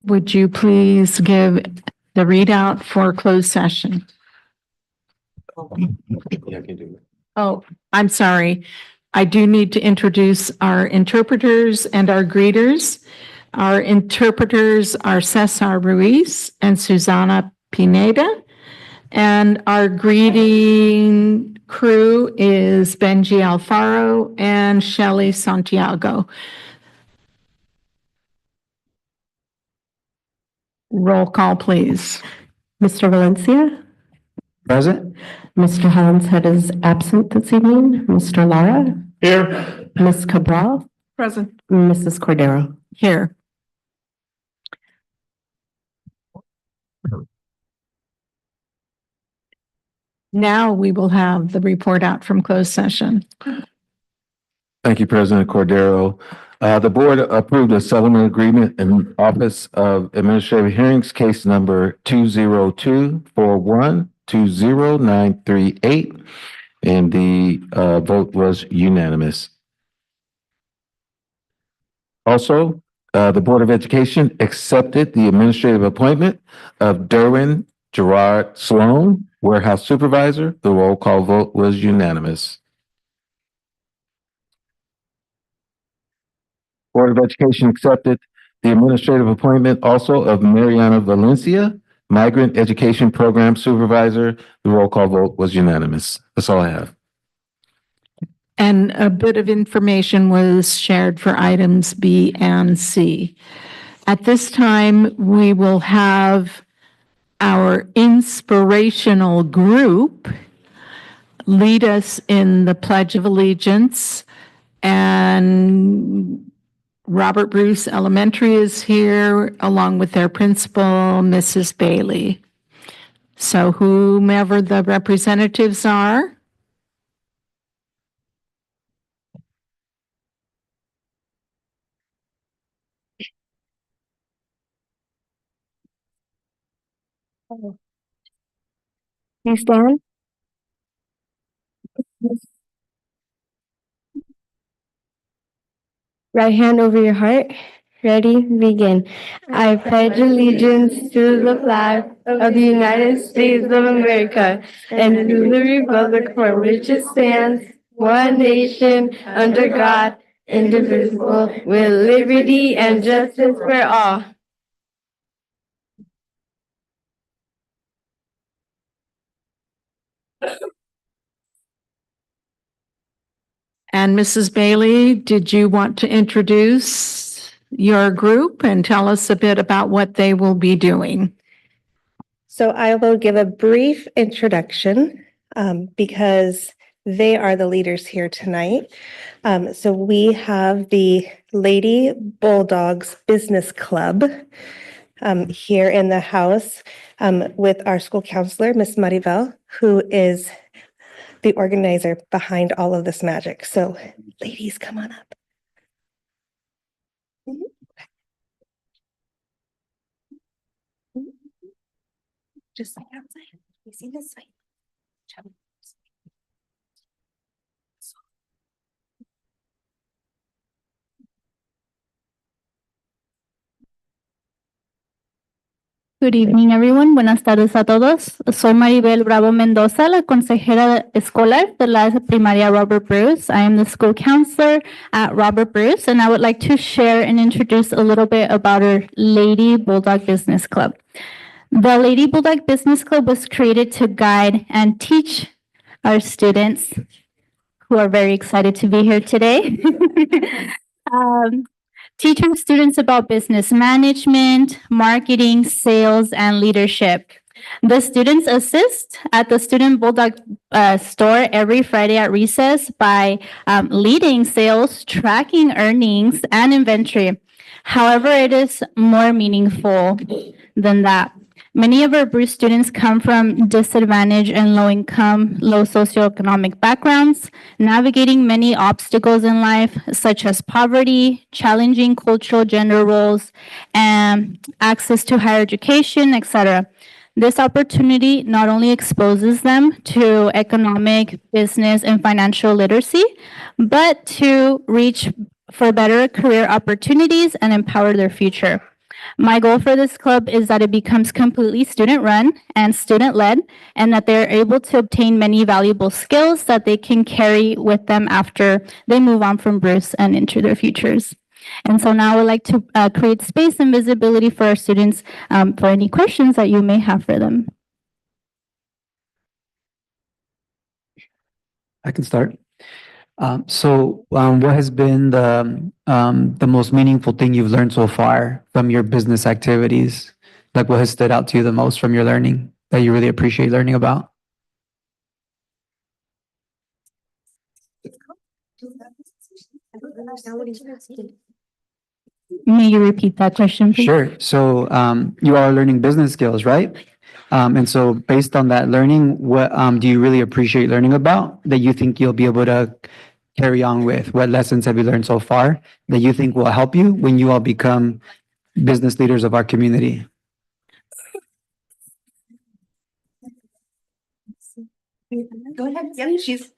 would you please give the readout for closed session? Yeah, I can do it. Oh, I'm sorry. I do need to introduce our interpreters and our greeters. Our interpreters are Cesar Ruiz and Susana Pineda. And our greeting crew is Benji Alfaro and Shelley Santiago. Roll call, please. Mr. Valencia? Present? Mr. Hollinshead is absent this evening. Mr. Lara? Here. Ms. Cabral? Present. Mrs. Cordero? Here. Now we will have the report out from closed session. Thank you, President Cordero. The board approved a settlement agreement in Office of Administrative Hearings, case number 20241-20938, and the vote was unanimous. Also, the Board of Education accepted the administrative appointment of Derwin Gerard Sloan, warehouse supervisor. The roll call vote was unanimous. Board of Education accepted the administrative appointment also of Mariana Valencia, migrant education program supervisor. The roll call vote was unanimous. That's all I have. And a bit of information was shared for items B and C. At this time, we will have our inspirational group lead us in the Pledge of Allegiance, and Robert Bruce Elementary is here along with their principal, Mrs. Bailey. So whomever the representatives are. You stand. Right hand over your heart. Ready, begin. I pledge allegiance to the flag of the United States of America and to the republic for which it stands, one nation, under God, indivisible, with liberty and justice for all. And Mrs. Bailey, did you want to introduce your group and tell us a bit about what they will be doing? So I will give a brief introduction because they are the leaders here tonight. So we have the Lady Bulldogs Business Club here in the house with our school counselor, Miss Maribel, who is the organizer behind all of this magic. So ladies, come on up. Just like outside. You see this way. Good evening, everyone. Buenas tardes a todos. Soy Maribel Bravo Mendoza, la consejera escolar de la primaria Robert Bruce. I am the school counselor at Robert Bruce, and I would like to share and introduce a little bit about our Lady Bulldog Business Club. The Lady Bulldog Business Club was created to guide and teach our students, who are very excited to be here today, teaching students about business management, marketing, sales, and leadership. The students assist at the Student Bulldog store every Friday at recess by leading sales, tracking earnings, and inventory. However, it is more meaningful than that. Many of our Bruce students come from disadvantaged and low-income, low socioeconomic backgrounds, navigating many obstacles in life, such as poverty, challenging cultural gender roles, and access to higher education, etc. This opportunity not only exposes them to economic, business, and financial literacy, but to reach for better career opportunities and empower their future. My goal for this club is that it becomes completely student-run and student-led, and that they're able to obtain many valuable skills that they can carry with them after they move on from Bruce and into their futures. And so now I would like to create space and visibility for our students for any questions that you may have for them. I can start. What has been the most meaningful thing you've learned so far from your business activities? Like what has stood out to you the most from your learning that you really appreciate learning about? May you repeat that question, please? Sure. So you are learning business skills, right? And so based on that learning, what do you really appreciate learning about that you think you'll be able to carry on with? What lessons have you learned so far that you think will help you when you all become business leaders of our community? Go ahead, yeah, she's.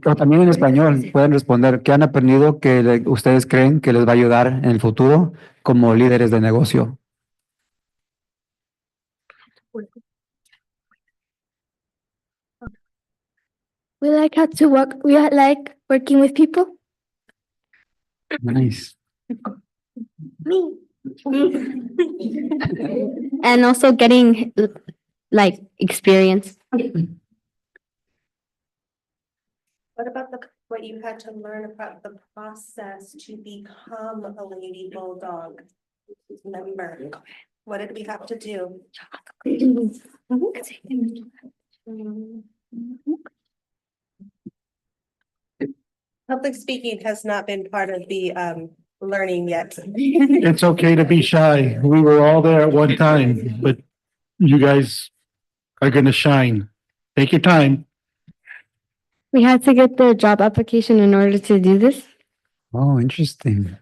O también en español pueden responder, ¿qué han aprendido que ustedes creen que les va a ayudar en el futuro como líderes de negocio? We like how to work. We like working with people. Nice. And also getting like experience. What about what you had to learn about the process to become a Lady Bulldog member? What did we have to do? Public speaking has not been part of the learning yet. It's okay to be shy. We were all there at one time, but you guys are gonna shine. Take your time. We had to get the job application in order to do this. Oh, interesting.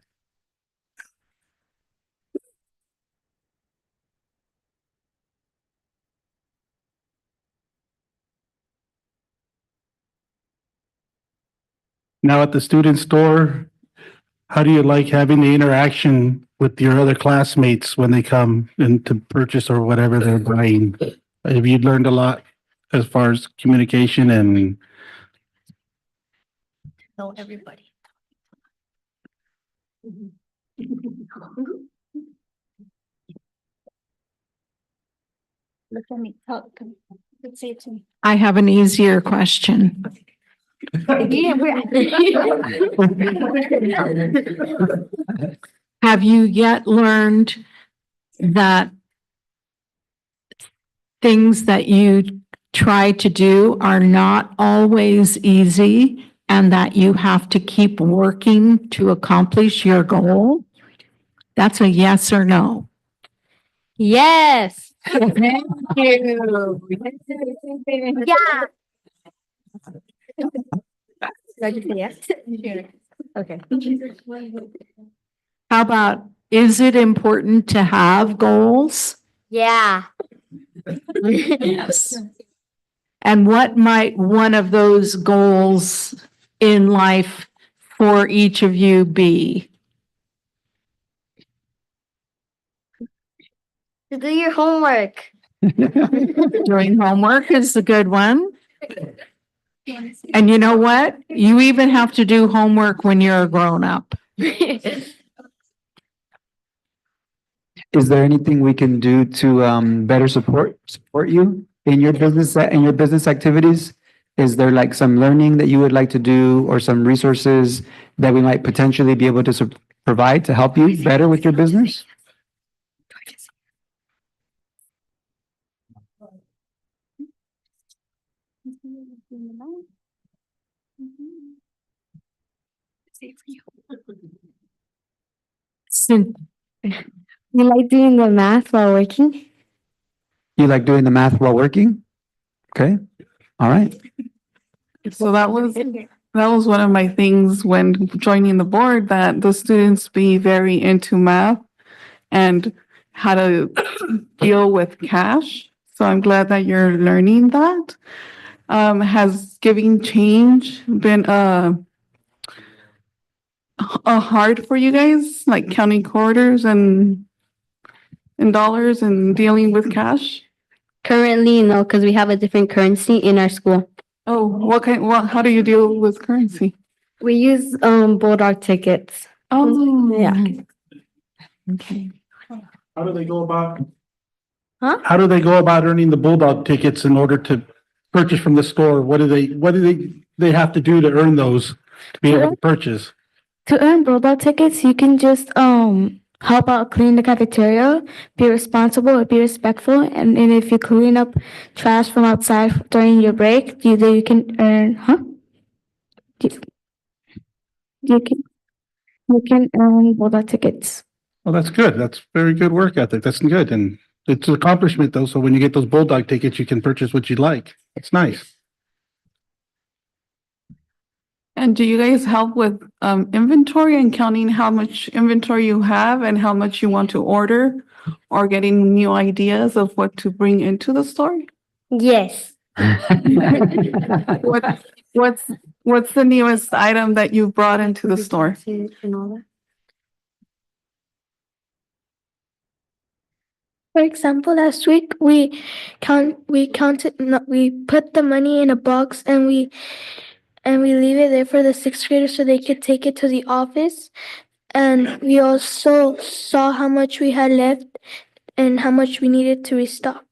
Now at the student store, how do you like having the interaction with your other classmates when they come in to purchase or whatever they're buying? Have you learned a lot as far as communication and Know everybody. Look at me. Let's say it to me. I have an easier question. Have you yet learned that things that you try to do are not always easy and that you have to keep working to accomplish your goal? That's a yes or no. Yes. Thank you. Yeah. Did I just say yes? Okay. How about, is it important to have goals? Yeah. Yes. And what might one of those goals in life for each of you be? To do your homework. Doing homework is a good one. And you know what? You even have to do homework when you're a grown up. Is there anything we can do to better support you in your business activities? Is there like some learning that you would like to do or some resources that we might potentially be able to provide to help you better with your business? Sin- You like doing the math while working? You like doing the math while working? Okay, all right. So that was one of my things when joining the board, that the students be very into math and how to deal with cash. So I'm glad that you're learning that. Has giving change been a hard for you guys, like counting quarters and in dollars and dealing with cash? Currently, no, because we have a different currency in our school. Oh, how do you deal with currency? We use Bulldog tickets. Oh. Yeah. Okay. How do they go about? Huh? How do they go about earning the Bulldog tickets in order to purchase from the store? What do they have to do to earn those to be able to purchase? To earn Bulldog tickets, you can just help out clean the cafeteria, be responsible, be respectful, and if you clean up trash from outside during your break, you can earn you can you can earn Bulldog tickets. Well, that's good. That's very good work ethic. That's good. And it's an accomplishment though. So when you get those Bulldog tickets, you can purchase what you like. It's nice. And do you guys help with inventory and counting how much inventory you have and how much you want to order, or getting new ideas of what to bring into the store? Yes. What what's the newest item that you brought into the store? For example, last week we put the money in a box and we leave it there for the sixth graders so they could take it to the office. And we also saw how much we had left and how much we needed to restock.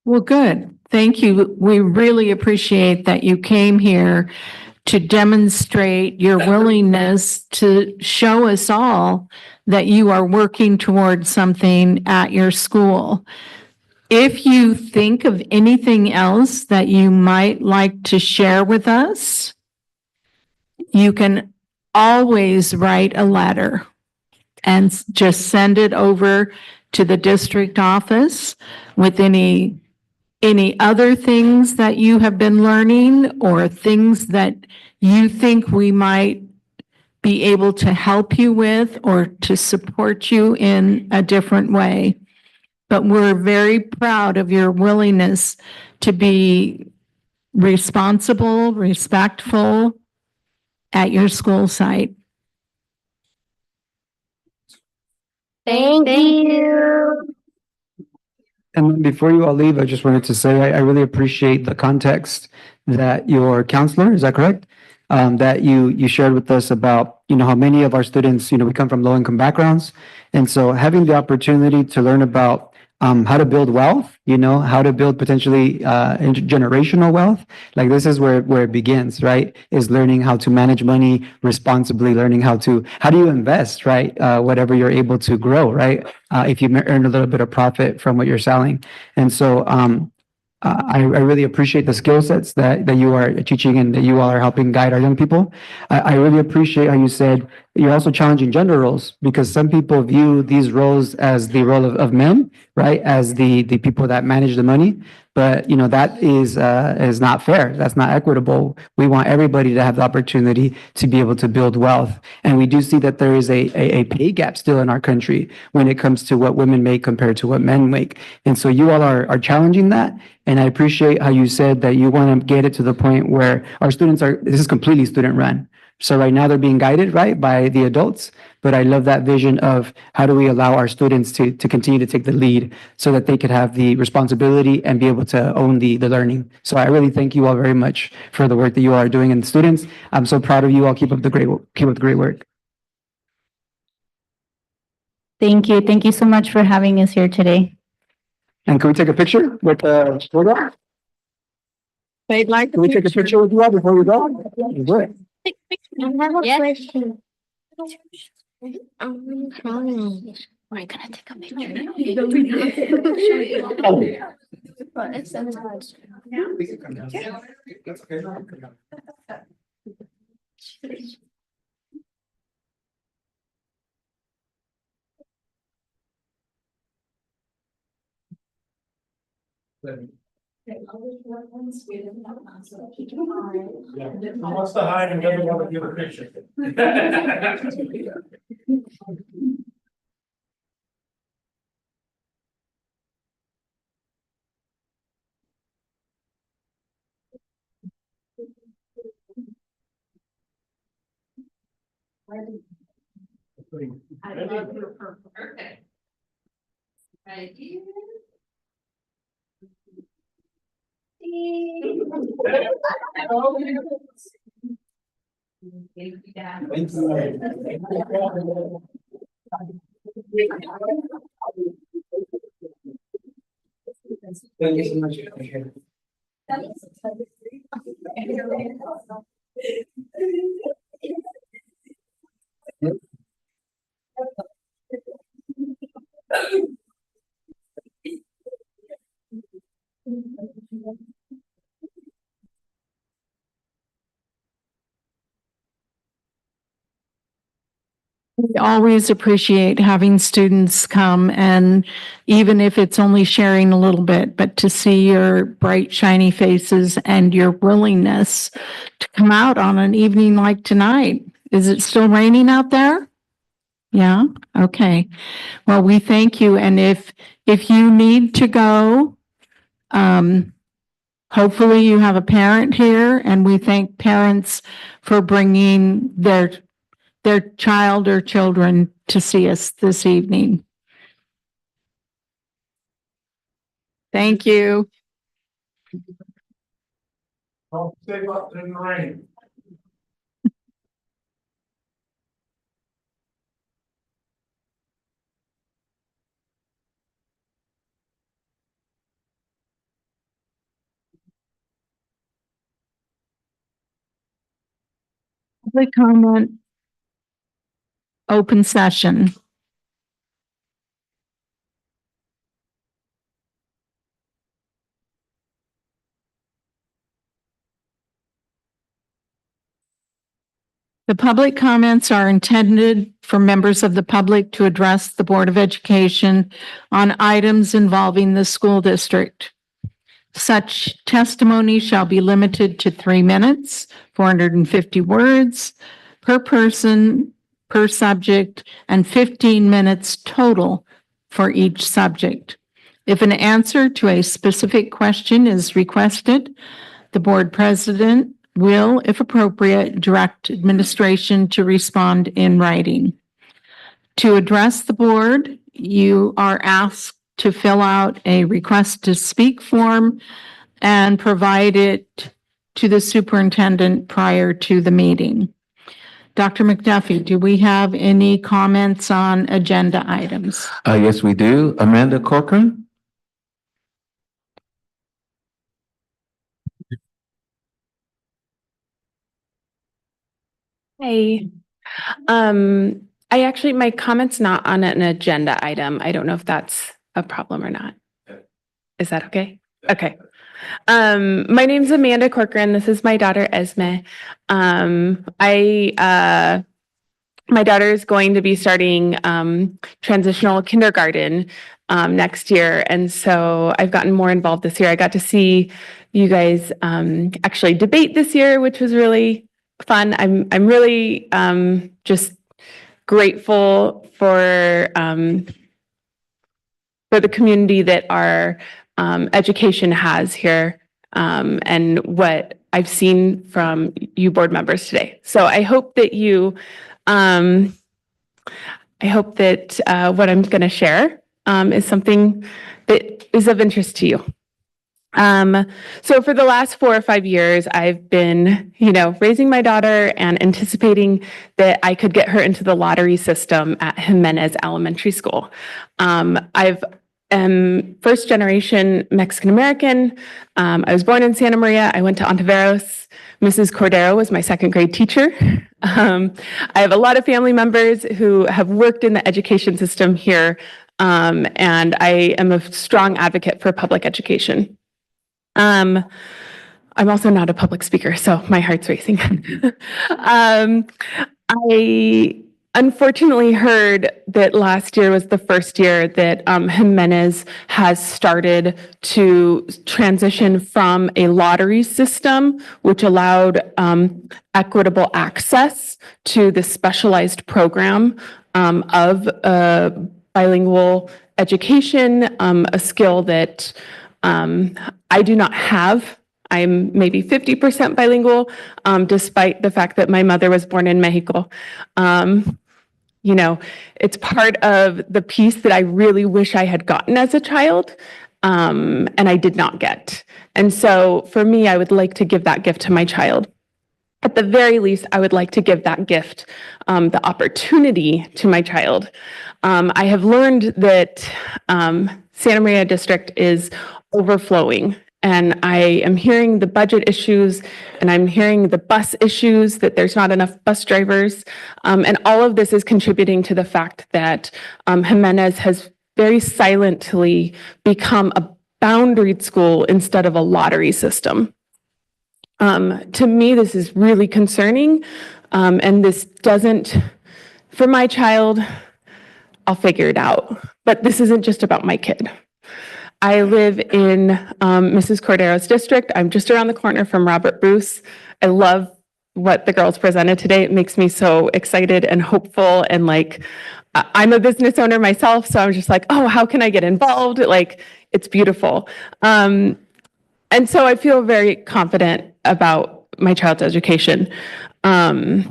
Well, good. Thank you. We really appreciate that you came here to demonstrate your willingness to show us all that you are working towards something at your school. If you think of anything else that you might like to share with us, you can always write a letter and just send it over to the district office with any other things that you have been learning or things that you think we might be able to help you with or to support you in a different way. But we're very proud of your willingness to be responsible, respectful at your school site. Thank you. And before you all leave, I just wanted to say I really appreciate the context that your counselor, is that correct? That you shared with us about, how many of our students, we come from low income backgrounds. And so having the opportunity to learn about how to build wealth, how to build potentially intergenerational wealth. Like this is where it begins, right? Is learning how to manage money responsibly, learning how do you invest, right? Whatever you're able to grow, right? If you earn a little bit of profit from what you're selling. And so I really appreciate the skill sets that you are teaching and that you all are helping guide our young people. I really appreciate how you said you're also challenging gender roles, because some people view these roles as the role of men, right? As the people that manage the money. But that is not fair. That's not equitable. We want everybody to have the opportunity to be able to build wealth. And we do see that there is a pay gap still in our country when it comes to what women make compared to what men make. And so you all are challenging that. And I appreciate how you said that you want to get it to the point where our students this is completely student run. So right now they're being guided, right, by the adults. But I love that vision of how do we allow our students to continue to take the lead so that they could have the responsibility and be able to own the learning. So I really thank you all very much for the work that you all are doing. And students, I'm so proud of you all. Keep up the great work. Thank you. Thank you so much for having us here today. And can we take a picture with Bulldog? They'd like Can we take a picture with you all before we go? Good. I have a Yes. question. We're gonna take a picture. Who wants to hide and doesn't want to give a picture? I love your purple. Okay. Right here. Thank you so much. We always appreciate having students come, and even if it's only sharing a little bit, but to see your bright, shiny faces and your willingness to come out on an evening like tonight. Is it still raining out there? Yeah, okay. Well, we thank you, and if you need to go, hopefully you have a parent here, and we thank parents for bringing their child or children to see us this evening. Thank you. Don't stay up in the rain. Public comment. Open session. The public comments are intended for members of the public to address the Board of Education on items involving the school district. Such testimony shall be limited to 3 minutes, 450 words per person, per subject, and 15 minutes total for each subject. If an answer to a specific question is requested, the board president will, if appropriate, direct administration to respond in writing. To address the board, you are asked to fill out a request to speak form and provide it to the superintendent prior to the meeting. Dr. McDuffie, do we have any comments on agenda items? Yes, we do. Amanda Corcoran? Hey, my comment's not on an agenda item. I don't know if that's a problem or not. Is that okay? Okay. My name's Amanda Corcoran. This is my daughter, Esme. My daughter is going to be starting, transitional kindergarten, next year. And so I've gotten more involved this year. I got to see you guys, actually debate this year, which was really fun. I'm really just grateful for the community that our education has here, and what I've seen from you board members today. So I hope that what I'm going to share is something that is of interest to you. So for the last 4 or 5 years, I've been, raising my daughter and anticipating that I could get her into the lottery system at Jimenez Elementary School. I'm first generation Mexican American. I was born in Santa Maria. I went to Ontiveros. Mrs. Cordero was my 2nd grade teacher. I have a lot of family members who have worked in the education system here, and I am a strong advocate for public education. I'm also not a public speaker, so my heart's racing. I unfortunately heard that last year was the first year that Jimenez has started to transition from a lottery system, which allowed equitable access to the specialized program of bilingual education, a skill that I do not have. I'm maybe 50% bilingual, despite the fact that my mother was born in Mexico. You know, it's part of the piece that I really wish I had gotten as a child, and I did not get. And so for me, I would like to give that gift to my child. At the very least, I would like to give that gift, the opportunity to my child. I have learned that Santa Maria District is overflowing. And I am hearing the budget issues and I'm hearing the bus issues, that there's not enough bus drivers. And all of this is contributing to the fact that Jimenez has very silently become a boundaried school instead of a lottery system. To me, this is really concerning. And this doesn't, for my child, I'll figure it out. But this isn't just about my kid. I live in Mrs. Cordero's district. I'm just around the corner from Robert Bruce. I love what the girls presented today. It makes me so excited and hopeful. And like, I'm a business owner myself, so I'm just like, oh, how can I get involved? Like, it's beautiful. And so I feel very confident about my child's education. But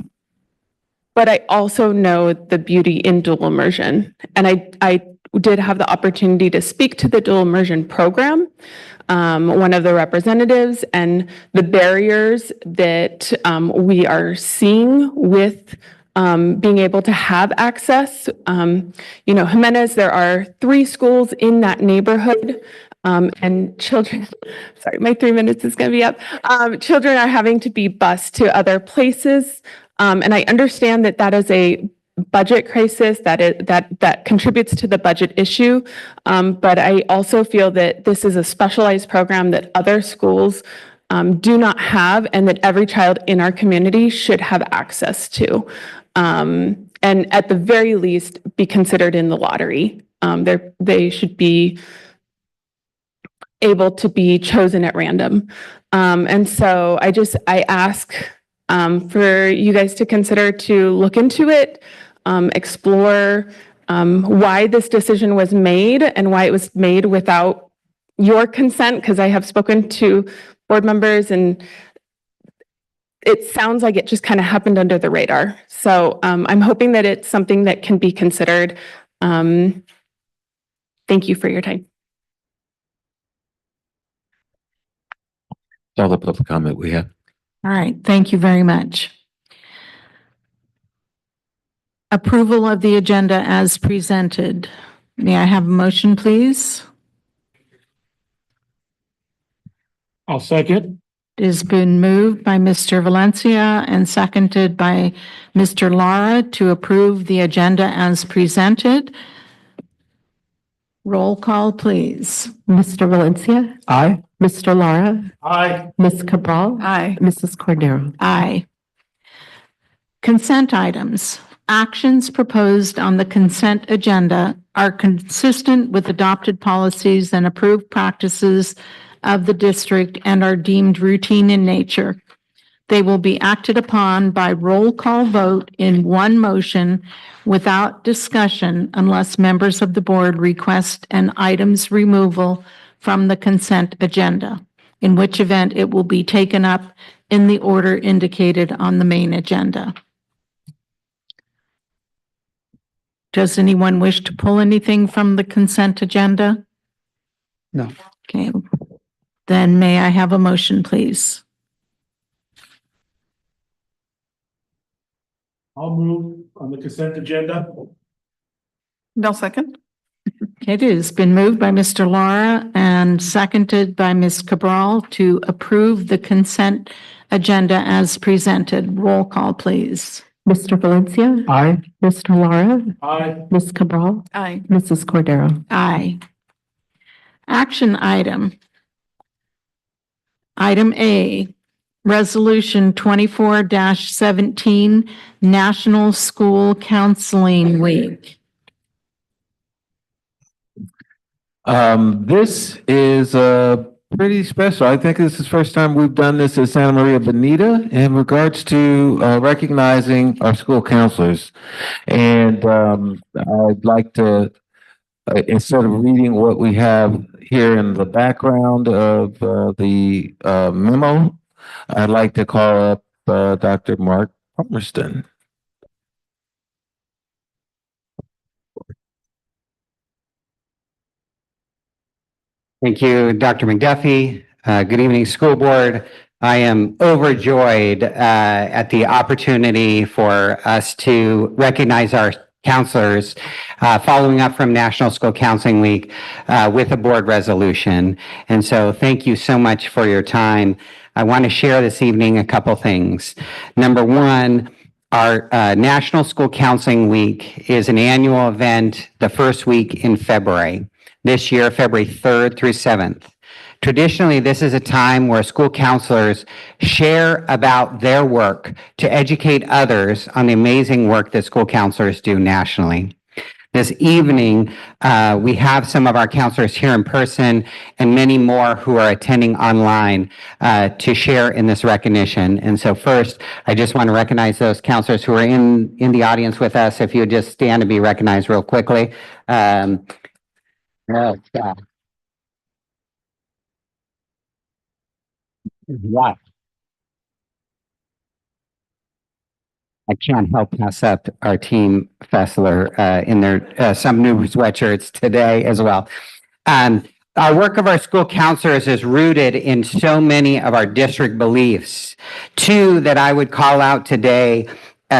I also know the beauty in dual immersion. And I did have the opportunity to speak to the dual immersion program, one of the representatives, and the barriers that we are seeing with being able to have access. You know, Jimenez, there are 3 schools in that neighborhood. And children, sorry, my 3 minutes is going to be up. Children are having to be bused to other places. And I understand that that is a budget crisis, that contributes to the budget issue. But I also feel that this is a specialized program that other schools do not have, and that every child in our community should have access to. And at the very least, be considered in the lottery. They should be able to be chosen at random. And so I ask for you guys to consider to look into it, explore why this decision was made and why it was made without your consent, because I have spoken to board members and it sounds like it just kind of happened under the radar. So I'm hoping that it's something that can be considered. Thank you for your time. All the public comment we have. All right, thank you very much. Approval of the agenda as presented. May I have a motion, please? I'll second. It has been moved by Mr. Valencia and seconded by Mr. Lara to approve the agenda as presented. Roll call, please. Mr. Valencia, Aye. Mr. Lara, Aye. Ms. Cabral, Aye. Mrs. Cordero. Aye. Consent items. Actions proposed on the consent agenda are consistent with adopted policies and approved practices of the district and are deemed routine in nature. They will be acted upon by roll call vote in one motion without discussion unless members of the board request an item's removal from the consent agenda, in which event it will be taken up in the order indicated on the main agenda. Does anyone wish to pull anything from the consent agenda? No. Okay. Then may I have a motion, please? I'll move on the consent agenda. No second. Okay, it has been moved by Mr. Lara and seconded by Ms. Cabral to approve the consent agenda as presented. Roll call, please. Mr. Valencia, Aye. Mr. Lara, Aye. Ms. Cabral, Aye. Mrs. Cordero. Aye. Action item. Item A, Resolution 24-17, National School Counseling Week. This is pretty special. I think this is the first time we've done this at Santa Maria Bonita in regards to recognizing our school counselors. And I'd like to, instead of reading what we have here in the background of the memo, I'd like to call up Dr. Mark Palmerston. Thank you, Dr. McDuffie. Good evening, school board. I am overjoyed at the opportunity for us to recognize our counselors following up from National School Counseling Week with a board resolution. And so thank you so much for your time. I want to share this evening a couple things. Number one, our National School Counseling Week is an annual event the first week in February. This year, February 3rd through 7th. Traditionally, this is a time where school counselors share about their work to educate others on the amazing work that school counselors do nationally. This evening, we have some of our counselors here in person and many more who are attending online to share in this recognition. And so first, I just want to recognize those counselors who are in the audience with us. If you would just stand to be recognized real quickly. Oh, yeah. Wow. I can't help pass up our team Fessler in their some new sweatshirts today as well. Our work of our school counselors is rooted in so many of our district beliefs. Two that I would call out today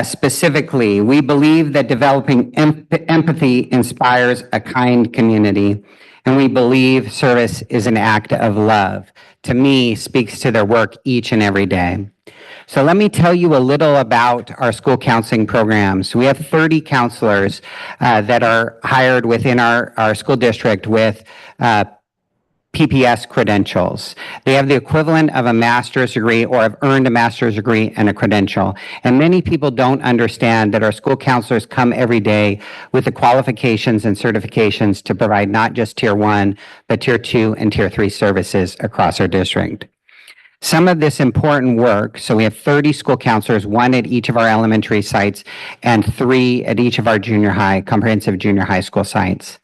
specifically. We believe that developing empathy inspires a kind community, and we believe service is an act of love. To me, speaks to their work each and every day. So let me tell you a little about our school counseling programs. We have 30 counselors that are hired within our school district with PPS credentials. They have the equivalent of a master's degree or have earned a master's degree and a credential. And many people don't understand that our school counselors come every day with the qualifications and certifications to provide not just tier 1, but tier 2 and tier 3 services across our district. Some of this important work, so we have 30 school counselors, 1 at each of our elementary sites and 3 at each of our comprehensive junior high school sites.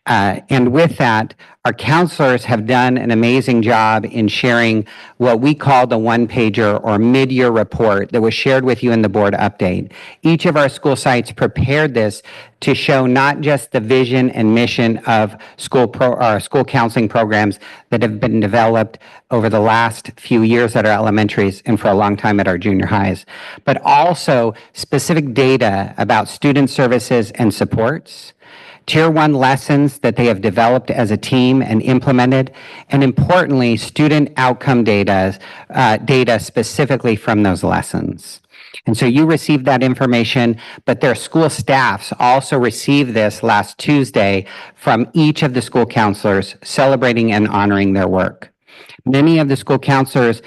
And with that, our counselors have done an amazing job in sharing what we call the one-pager or mid-year report that was shared with you in the board update. Each of our school sites prepared this to show not just the vision and mission of school counseling programs that have been developed over the last few years at our elementaries and for a long time at our junior highs, but also specific data about student services and supports, Tier 1 lessons that they have developed as a team and implemented, and importantly, student outcome data specifically from those lessons. And so you received that information, but their school staffs also received this last Tuesday from each of the school counselors celebrating and honoring their work. Many of the school counselors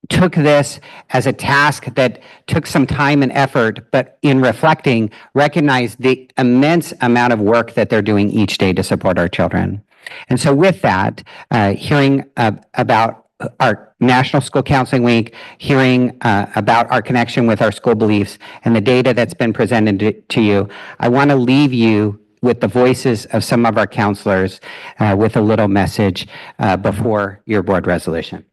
took this as a task that took some time and effort, but in reflecting, recognized the immense amount of work that they're doing each day to support our children. And so with that, hearing about our National School Counseling Week, hearing about our connection with our school beliefs and the data that's been presented to you, I want to leave you with the voices of some of our counselors with a little message before your board resolution.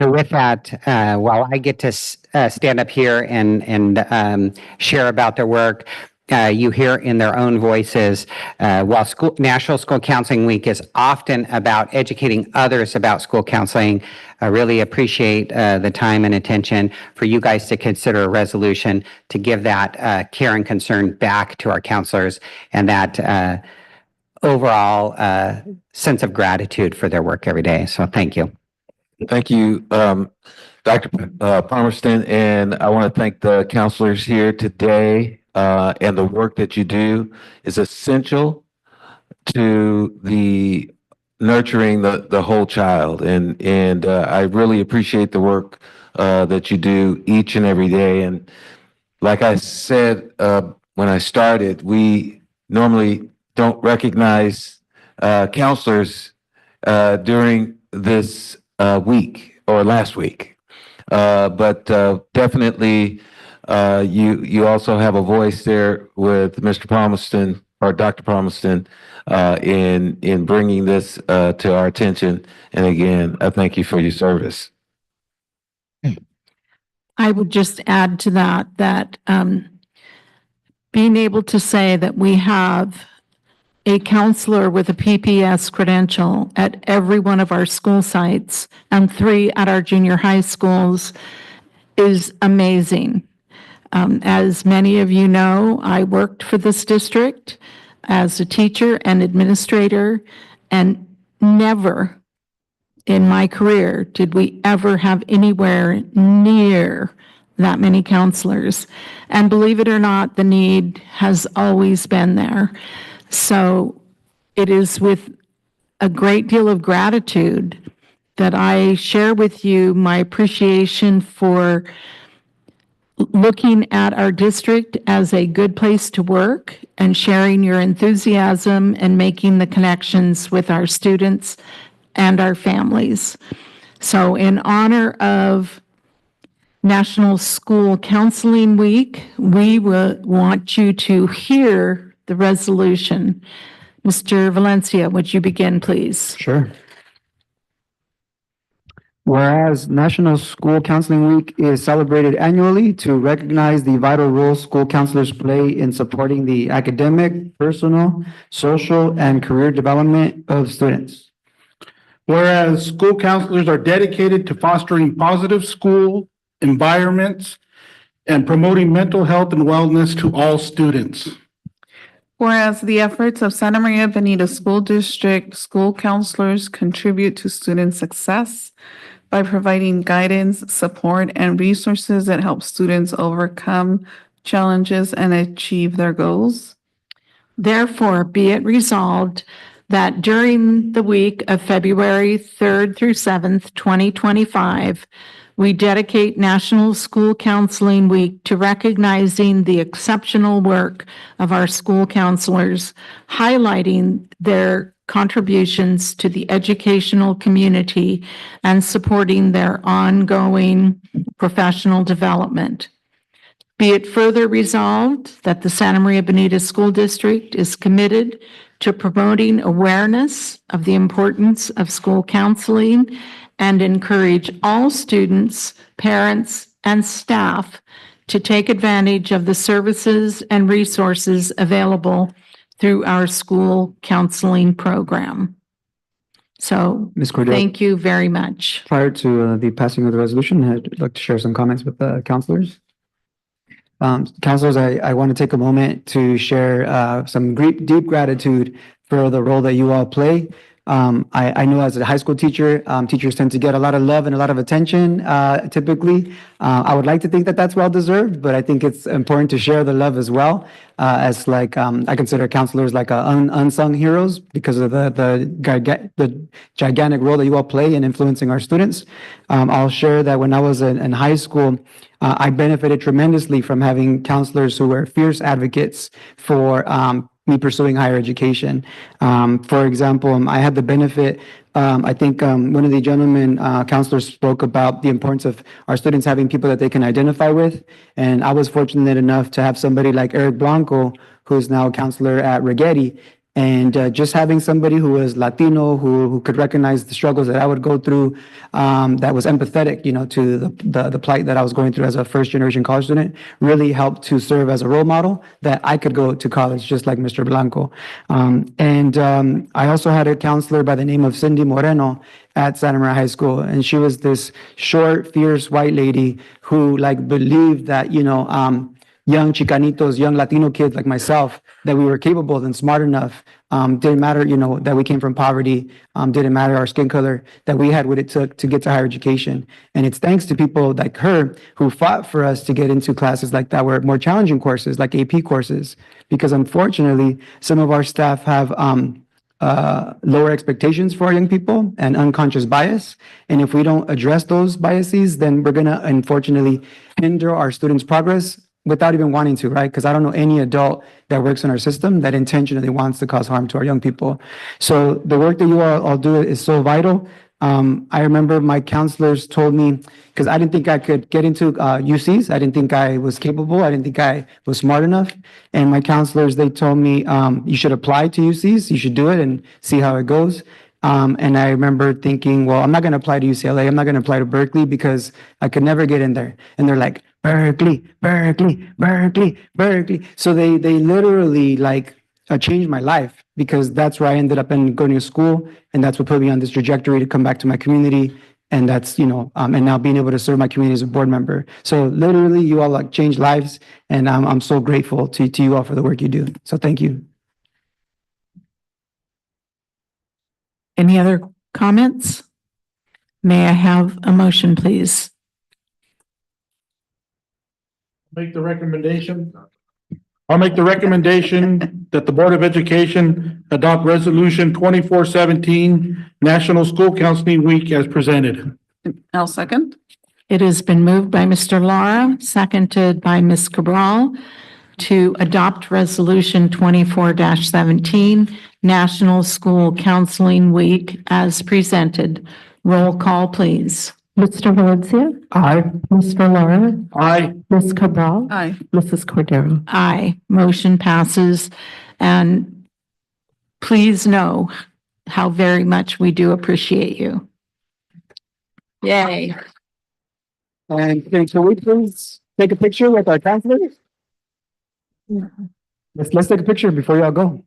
So with that, while I get to stand up here and share about their work, you hear in their own voices, while National School Counseling Week is often about educating others about school counseling, I really appreciate the time and attention for you guys to consider a resolution to give that care and concern back to our counselors and that overall sense of gratitude for their work every day. So thank you. Thank you, Dr. Palmerston, and I want to thank the counselors here today. And the work that you do is essential to the nurturing the whole child, and I really appreciate the work that you do each and every day. And like I said when I started, we normally don't recognize counselors during this week or last week. But definitely, you also have a voice there with Mr. Palmerston or Dr. Palmerston in bringing this to our attention. And again, I thank you for your service. I would just add to that being able to say that we have a counselor with a PPS credential at every one of our school sites and 3 at our junior high schools is amazing. As many of you know, I worked for this district as a teacher and administrator, and never in my career did we ever have anywhere near that many counselors. And believe it or not, the need has always been there. So it is with a great deal of gratitude that I share with you my appreciation for looking at our district as a good place to work and sharing your enthusiasm and making the connections with our students and our families. So in honor of National School Counseling Week, we will want you to hear the resolution. Mr. Valencia, would you begin, please? Sure. Whereas National School Counseling Week is celebrated annually to recognize the vital role school counselors play in supporting the academic, personal, social, and career development of students. Whereas school counselors are dedicated to fostering positive school environments and promoting mental health and wellness to all students. Whereas the efforts of Santa Maria Bonita School District school counselors contribute to student success by providing guidance, support, and resources that help students overcome challenges and achieve their goals. Therefore, be it resolved that during the week of February 3rd through 7th, 2025, we dedicate National School Counseling Week to recognizing the exceptional work of our school counselors, highlighting their contributions to the educational community and supporting their ongoing professional development. Be it further resolved that the Santa Maria Bonita School District is committed to promoting awareness of the importance of school counseling and encourage all students, parents, and staff to take advantage of the services and resources available through our school counseling program. So Ms. Cordell, thank you very much. prior to the passing of the resolution, I'd like to share some comments with the counselors. Counselors, I want to take a moment to share some deep gratitude for the role that you all play. I know as a high school teacher, teachers tend to get a lot of love and a lot of attention typically. I would like to think that that's well deserved, but I think it's important to share the love as well. As like I consider counselors like unsung heroes because of the gigantic role that you all play in influencing our students. I'll share that when I was in high school, I benefited tremendously from having counselors who were fierce advocates for me pursuing higher education. For example, I had the benefit, I think one of the gentlemen counselors spoke about the importance of our students having people that they can identify with. And I was fortunate enough to have somebody like Eric Blanco, who's now a counselor at Rigetti. And just having somebody who was Latino, who could recognize the struggles that I would go through, that was empathetic, to the plight that I was going through as a first generation college student, really helped to serve as a role model that I could go to college just like Mr. Blanco. I also had a counselor by the name of Cindy Moreno at Santa Maria High School, and she was this short, fierce white lady who believed that young Chicanitos, young Latino kids like myself, that we were capable and smart enough. Didn't matter, that we came from poverty. Didn't matter our skin color, that we had what it took to get to higher education. And it's thanks to people like her who fought for us to get into classes like that, were more challenging courses, like AP courses, because unfortunately, some of our staff have lower expectations for our young people and unconscious bias. And if we don't address those biases, then we're going to unfortunately hinder our students' progress without even wanting to, right? Because I don't know any adult that works in our system that intentionally wants to cause harm to our young people. So the work that you all do is so vital. I remember my counselors told me, because I didn't think I could get into UCs. I didn't think I was capable. I didn't think I was smart enough. And my counselors, they told me, you should apply to UCs. You should do it and see how it goes. And I remember thinking, well, I'm not going to apply to UCLA. I'm not going to apply to Berkeley because I could never get in there. And they're like, Berkeley, Berkeley, Berkeley, Berkeley. So they literally changed my life, because that's where I ended up going to school. And that's what put me on this trajectory to come back to my community. And that's, and now being able to serve my community as a board member. So literally you all changed lives. And I'm so grateful to you all for the work you do. So thank you. Any other comments? May I have a motion, please? Make the recommendation. I'll make the recommendation that the Board of Education adopt Resolution 2417, National School Counseling Week as presented. I'll second. It has been moved by Mr. Lara, seconded by Ms. Cabral, to adopt Resolution 24-17, National School Counseling Week as presented. Roll call, please. Mr. Valencia. Aye. Mr. Lara. Aye. Ms. Cabral. Aye. Mrs. Cordero. Aye. Motion passes. And please know how very much we do appreciate you. Yay. And can we please take a picture with our counselors? Let's take a picture before y'all go.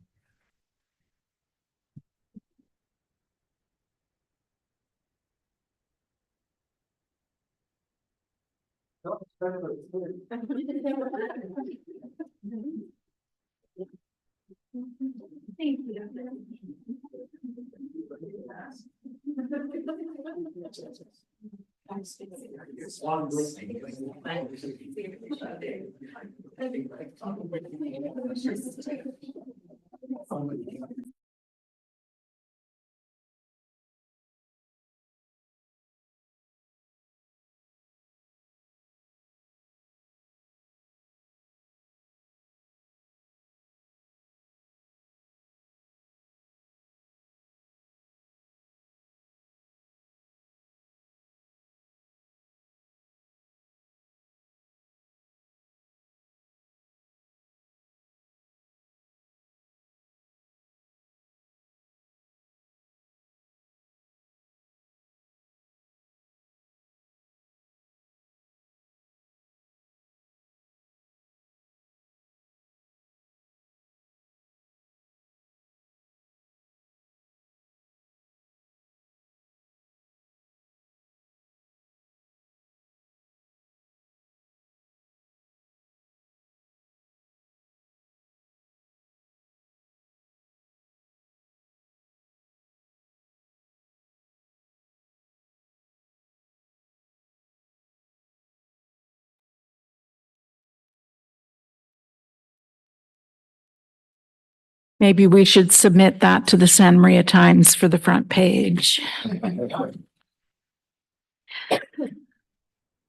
Maybe we should submit that to the Santa Maria Times for the front page.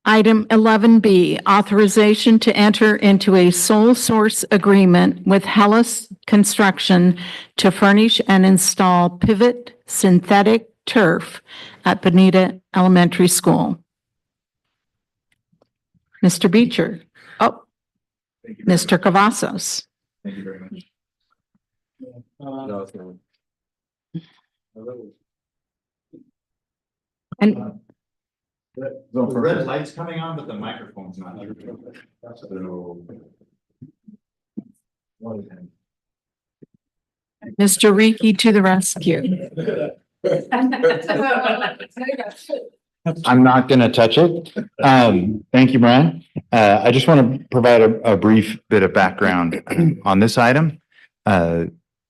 Item 11B, authorization to enter into a sole source agreement with Hellas Construction to furnish and install pivot synthetic turf at Bonita Elementary School. Mr. Beecher. Oh, Mr. Cavazos. Thank you very much. And The red light's coming on, but the microphone's not. Mr. Riki to the rescue. I'm not gonna touch it. Thank you, Brian. I just want to provide a brief bit of background on this item.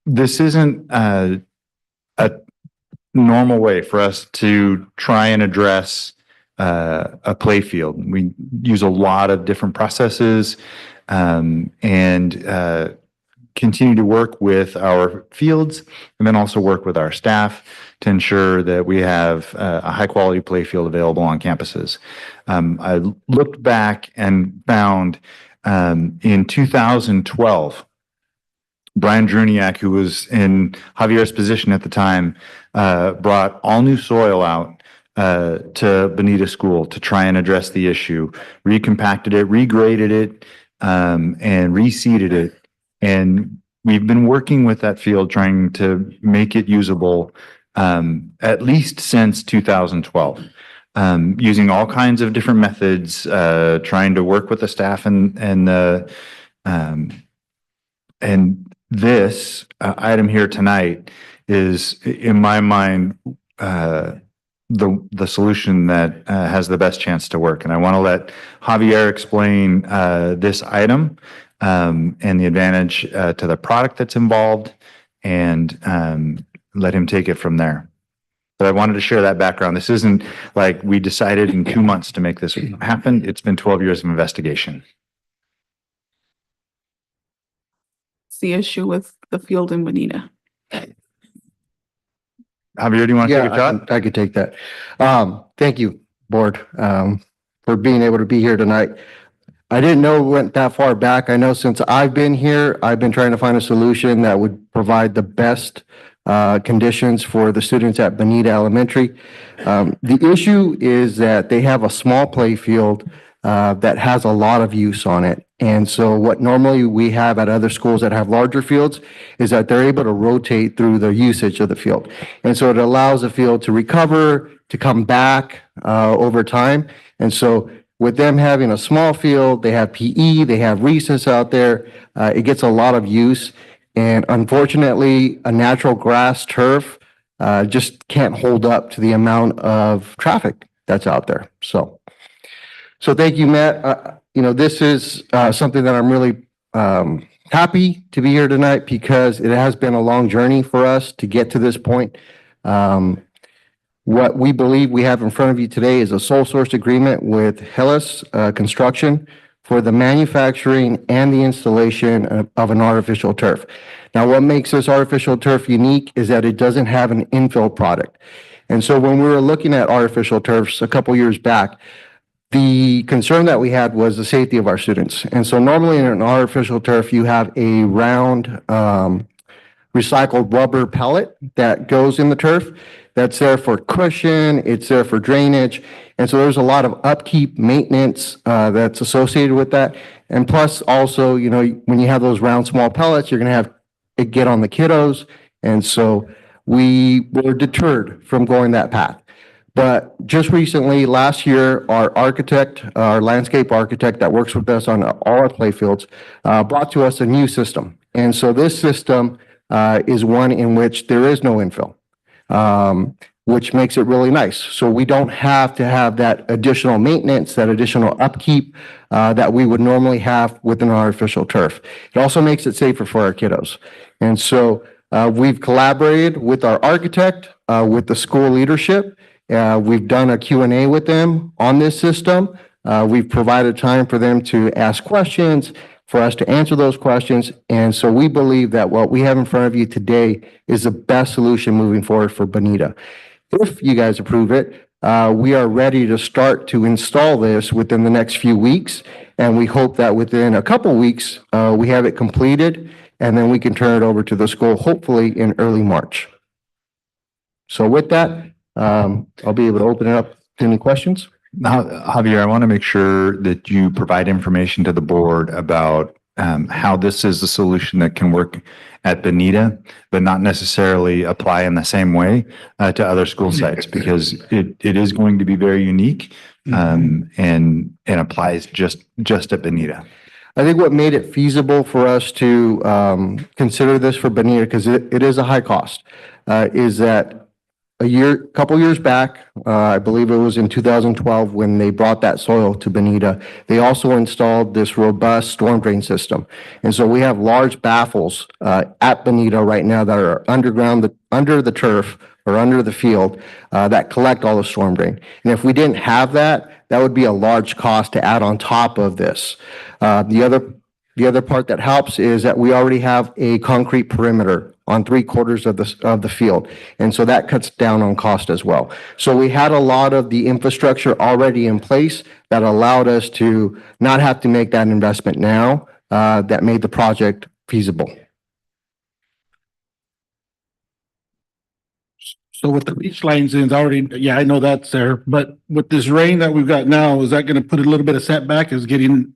This isn't a normal way for us to try and address a play field. We use a lot of different processes and continue to work with our fields and then also work with our staff to ensure that we have a high quality play field available on campuses. I looked back and found in 2012, Brian Druniak, who was in Javier's position at the time, brought all new soil out to Bonita School to try and address the issue, recompacted it, regraded it, and reseeded it. And we've been working with that field trying to make it usable at least since 2012, using all kinds of different methods, trying to work with the staff and this item here tonight is, in my mind, the solution that has the best chance to work. And I want to let Javier explain this item and the advantage to the product that's involved, and let him take it from there. But I wanted to share that background. This isn't like we decided in 2 months to make this happen. It's been 12 years of investigation. It's the issue with the field in Bonita. Javier, do you want to take a shot? I could take that. Thank you, board, for being able to be here tonight. I didn't know it went that far back. I know since I've been here, I've been trying to find a solution that would provide the best conditions for the students at Bonita Elementary. The issue is that they have a small play field that has a lot of use on it. And so what normally we have at other schools that have larger fields is that they're able to rotate through the usage of the field. And so it allows the field to recover, to come back over time. And so with them having a small field, they have PE, they have recess out there, it gets a lot of use. And unfortunately, a natural grass turf just can't hold up to the amount of traffic that's out there. So thank you, Matt. This is something that I'm really happy to be here tonight because it has been a long journey for us to get to this point. What we believe we have in front of you today is a sole source agreement with Hellas Construction for the manufacturing and the installation of an artificial turf. Now, what makes this artificial turf unique is that it doesn't have an infill product. And so when we were looking at artificial turfs a couple years back, the concern that we had was the safety of our students. And so normally in an artificial turf, you have a round recycled rubber pellet that goes in the turf. That's there for cushion, it's there for drainage. And so there's a lot of upkeep, maintenance that's associated with that. And plus also, when you have those round small pellets, you're gonna have it get on the kiddos. And so we were deterred from going that path. But just recently, last year, our landscape architect that works with us on all our play fields, brought to us a new system. And so this system is one in which there is no infill, which makes it really nice. So we don't have to have that additional maintenance, that additional upkeep that we would normally have with an artificial turf. It also makes it safer for our kiddos. And so we've collaborated with our architect, with the school leadership. We've done a Q&A with them on this system. We've provided time for them to ask questions, for us to answer those questions. And so we believe that what we have in front of you today is the best solution moving forward for Bonita. If you guys approve it, we are ready to start to install this within the next few weeks. And we hope that within a couple weeks, we have it completed, and then we can turn it over to the school, hopefully in early March. So with that, I'll be able to open it up to any questions. Now, Javier, I want to make sure that you provide information to the board about how this is a solution that can work at Bonita, but not necessarily apply in the same way to other school sites because it is going to be very unique and applies just at Bonita. I think what made it feasible for us to consider this for Bonita, because it is a high cost, is that couple years back, I believe it was in 2012 when they brought that soil to Bonita, they also installed this robust storm drain system. And so we have large baffles at Bonita right now that are underground, under the turf or under the field that collect all the storm drain. And if we didn't have that, that would be a large cost to add on top of this. The other part that helps is that we already have a concrete perimeter on 3/4 of the field. And so that cuts down on cost as well. So we had a lot of the infrastructure already in place that allowed us to not have to make that investment now, that made the project feasible. So with the beach lines in, it's already, yeah, I know that's there, but with this rain that we've got now, is that gonna put a little bit of setback is getting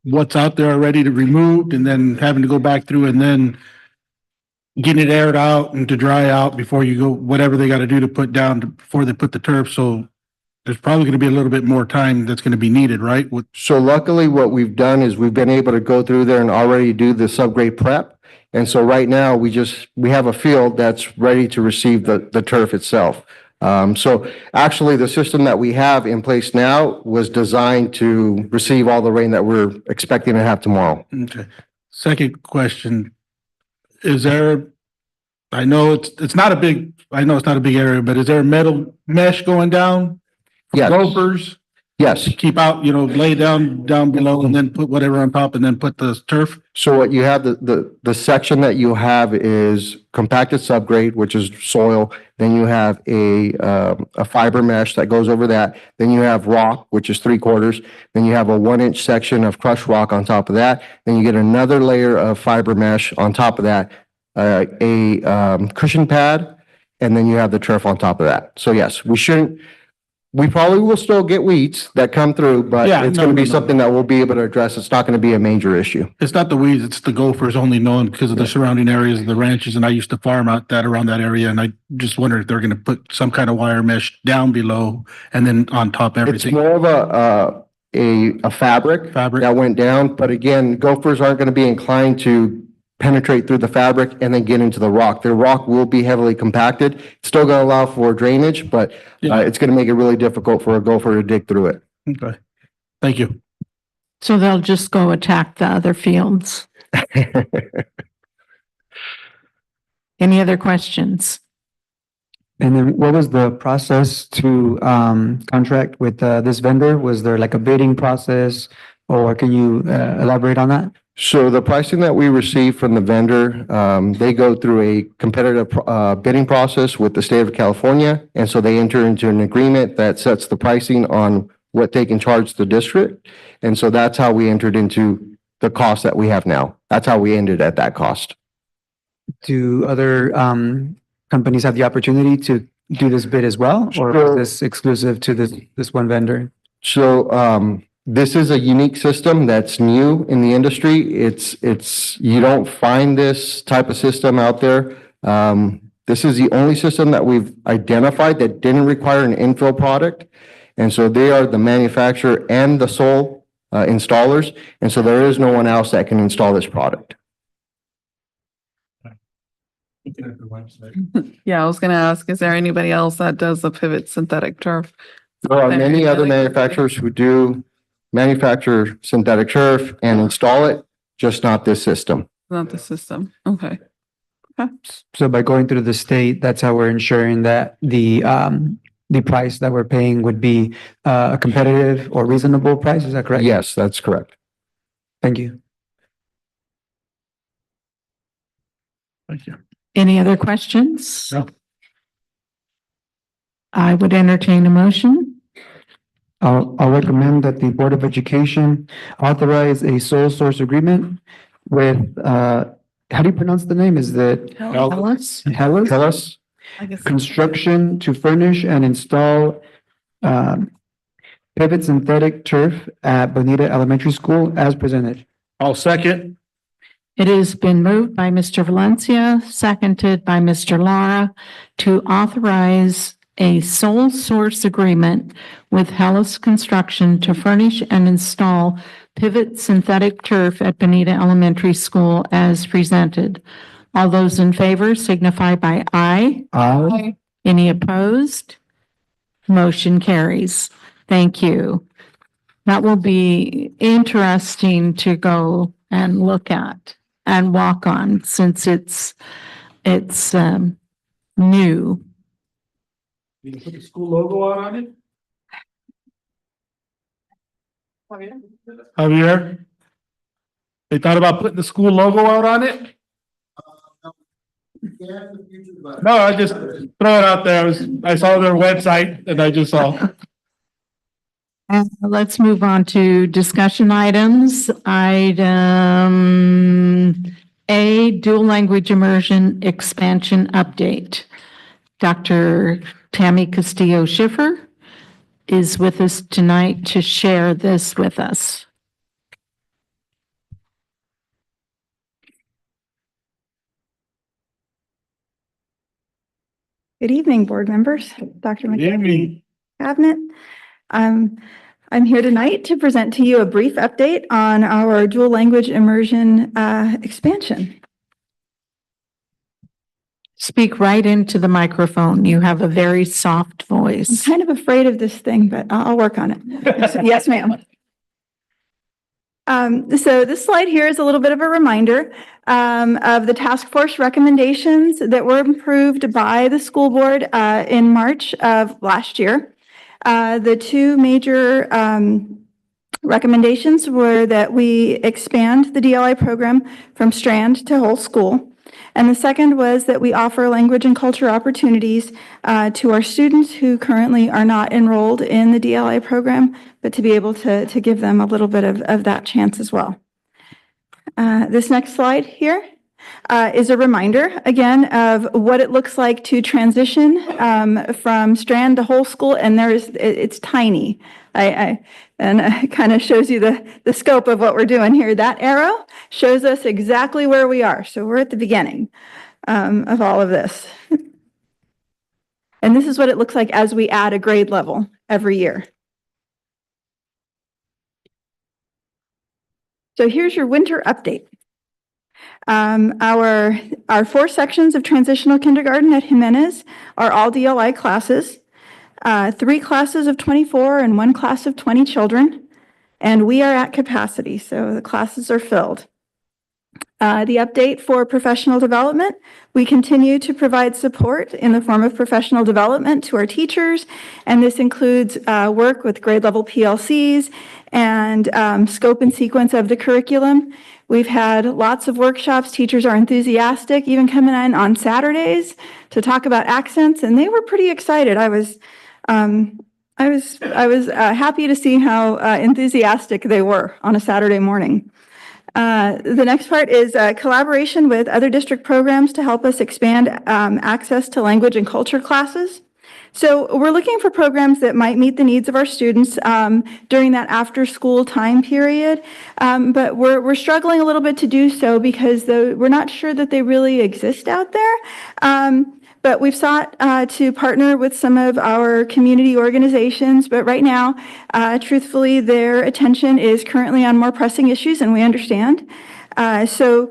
what's out there already to removed and then having to go back through and then getting it aired out and to dry out before you go, whatever they gotta do to put down before they put the turf, so there's probably gonna be a little bit more time that's gonna be needed, right? So luckily, what we've done is we've been able to go through there and already do the subgrade prep. And so right now, we have a field that's ready to receive the turf itself. So actually, the system that we have in place now was designed to receive all the rain that we're expecting to have tomorrow. Okay. Second question, is there, I know it's not a big area, but is there a metal mesh going down? Yes. Gophers? Yes. Keep out, lay down below and then put whatever on top and then put the turf? So what you have, the section that you have is compacted subgrade, which is soil. Then you have a fiber mesh that goes over that. Then you have rock, which is 3/4. Then you have a 1-inch section of crushed rock on top of that. Then you get another layer of fiber mesh on top of that, a cushion pad, and then you have the turf on top of that. So yes, we probably will still get weeds that come through, but it's going to be something that we'll be able to address. It's not going to be a major issue. It's not the weeds, it's the gophers, only known because of the surrounding areas of the ranches, and I used to farm out around that area, and I just wondered if they're going to put some kind of wire mesh down below and then on top It's everything. more of a fabric that went down, but again, gophers aren't going to be inclined to penetrate through the fabric and then get into the rock. The rock will be heavily compacted. It's still going to allow for drainage, but it's going to make it really difficult for a gopher to dig through it. Okay. Thank you. So they'll just go attack the other fields. Any other questions? And then what was the process to contract with this vendor? Was there like a bidding process, or can you elaborate on that? So the pricing that we receive from the vendor, they go through a competitive bidding process with the state of California. And so they enter into an agreement that sets the pricing on what they can charge the district. And so that's how we entered into the cost that we have now. That's how we ended at that cost. Do other companies have the opportunity to do this bid as well? Or is this exclusive to this one vendor? So this is a unique system that's new in the industry. You don't find this type of system out there. This is the only system that we've identified that didn't require an infill product. And so they are the manufacturer and the sole installers. And so there is no one else that can install this product. Yeah, I was gonna ask, is there anybody else that does the pivot synthetic turf? There are many other manufacturers who do manufacture synthetic turf and install it, just not this system. Not the system. Okay. So by going through the state, that's how we're ensuring that the price that we're paying would be a competitive or reasonable price. Is that correct? Yes, that's correct. Thank you. Thank you. Any other questions? No. I would entertain a motion. I'll recommend that the Board of Education authorize a sole source agreement with, how do you pronounce the name? Is it Hellas? Hellas Construction to furnish and install pivot synthetic turf at Bonita Elementary School as presented. I'll second. It has been moved by Mr. Valencia, seconded by Mr. Lara, to authorize a sole source agreement with Hellas Construction to furnish and install pivot synthetic turf at Benita Elementary School as presented. All those in favor signify by aye. Aye. Any opposed? Motion carries. Thank you. That will be interesting to go and look at and walk on since it's new. You can put the school logo out on it? Javier? They thought about putting the school logo out on it? No, I just throw it out there. I saw their website and I just saw. Let's move on to discussion items. Item A, dual language immersion expansion update. Dr. Tammy Castillo Schiffer is with us tonight to share this with us. Good evening, board members, Dr. Good McKay, evening. Cabinet. I'm here tonight to present to you a brief update on our dual language immersion expansion. Speak right into the microphone. You have a very soft I'm voice. kind of afraid of this thing, but I'll work on it. Yes, ma'am. So this slide here is a little bit of a reminder of the task force recommendations that were approved by the school board in March of last year. The two major recommendations were that we expand the DLI program from Strand to whole school. And the second was that we offer language and culture opportunities to our students who currently are not enrolled in the DLI program, but to be able to give them a little bit of that chance as well. This next slide here is a reminder again of what it looks like to transition from Strand to whole school, and it's tiny. And it kind of shows you the scope of what we're doing here. That arrow shows us exactly where we are. So we're at the beginning of all of this. And this is what it looks like as we add a grade level every year. So here's your winter update. Our 4 sections of transitional kindergarten at Jimenez are all DLI classes, 3 classes of 24 and 1 class of 20 children, and we are at capacity, so the classes are filled. The update for professional development, we continue to provide support in the form of professional development to our teachers, and this includes work with grade level PLCs and scope and sequence of the curriculum. We've had lots of workshops. Teachers are enthusiastic, even coming in on Saturdays to talk about accents, and they were pretty excited. I was happy to see how enthusiastic they were on a Saturday morning. The next part is collaboration with other district programs to help us expand access to language and culture classes. So we're looking for programs that might meet the needs of our students during that after-school time period, but we're struggling a little bit to do so because we're not sure that they really exist out there. But we've sought to partner with some of our community organizations, but right now, truthfully, their attention is currently on more pressing issues, and we understand. So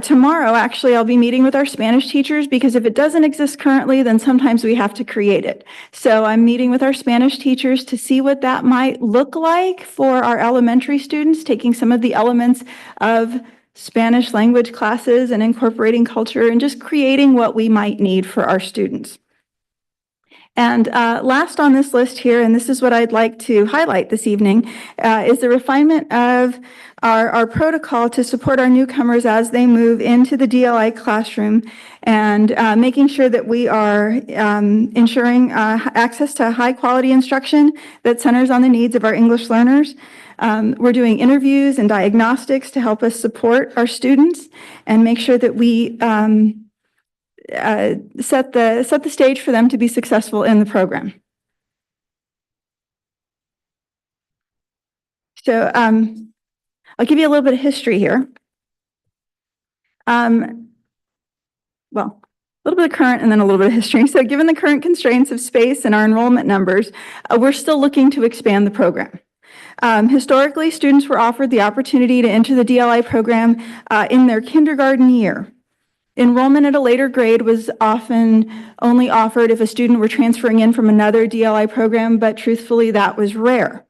tomorrow, actually, I'll be meeting with our Spanish teachers because if it doesn't exist currently, then sometimes we have to create it. So I'm meeting with our Spanish teachers to see what that might look like for our elementary students, taking some of the elements of Spanish language classes and incorporating culture and just creating what we might need for our students. And last on this list here, and this is what I'd like to highlight this evening, is the refinement of our protocol to support our newcomers as they move into the DLI classroom and making sure that we are ensuring access to high quality instruction that centers on the needs of our English learners. We're doing interviews and diagnostics to help us support our students and make sure that we set the stage for them to be successful in the program. So I'll give you a little bit of history here. Well, a little bit of current and then a little bit of history. So given the current constraints of space and our enrollment numbers, we're still looking to expand the program. Historically, students were offered the opportunity to enter the DLI program in their kindergarten year. Enrollment at a later grade was often only offered if a student were transferring in from another DLI program, but truthfully, that was rare.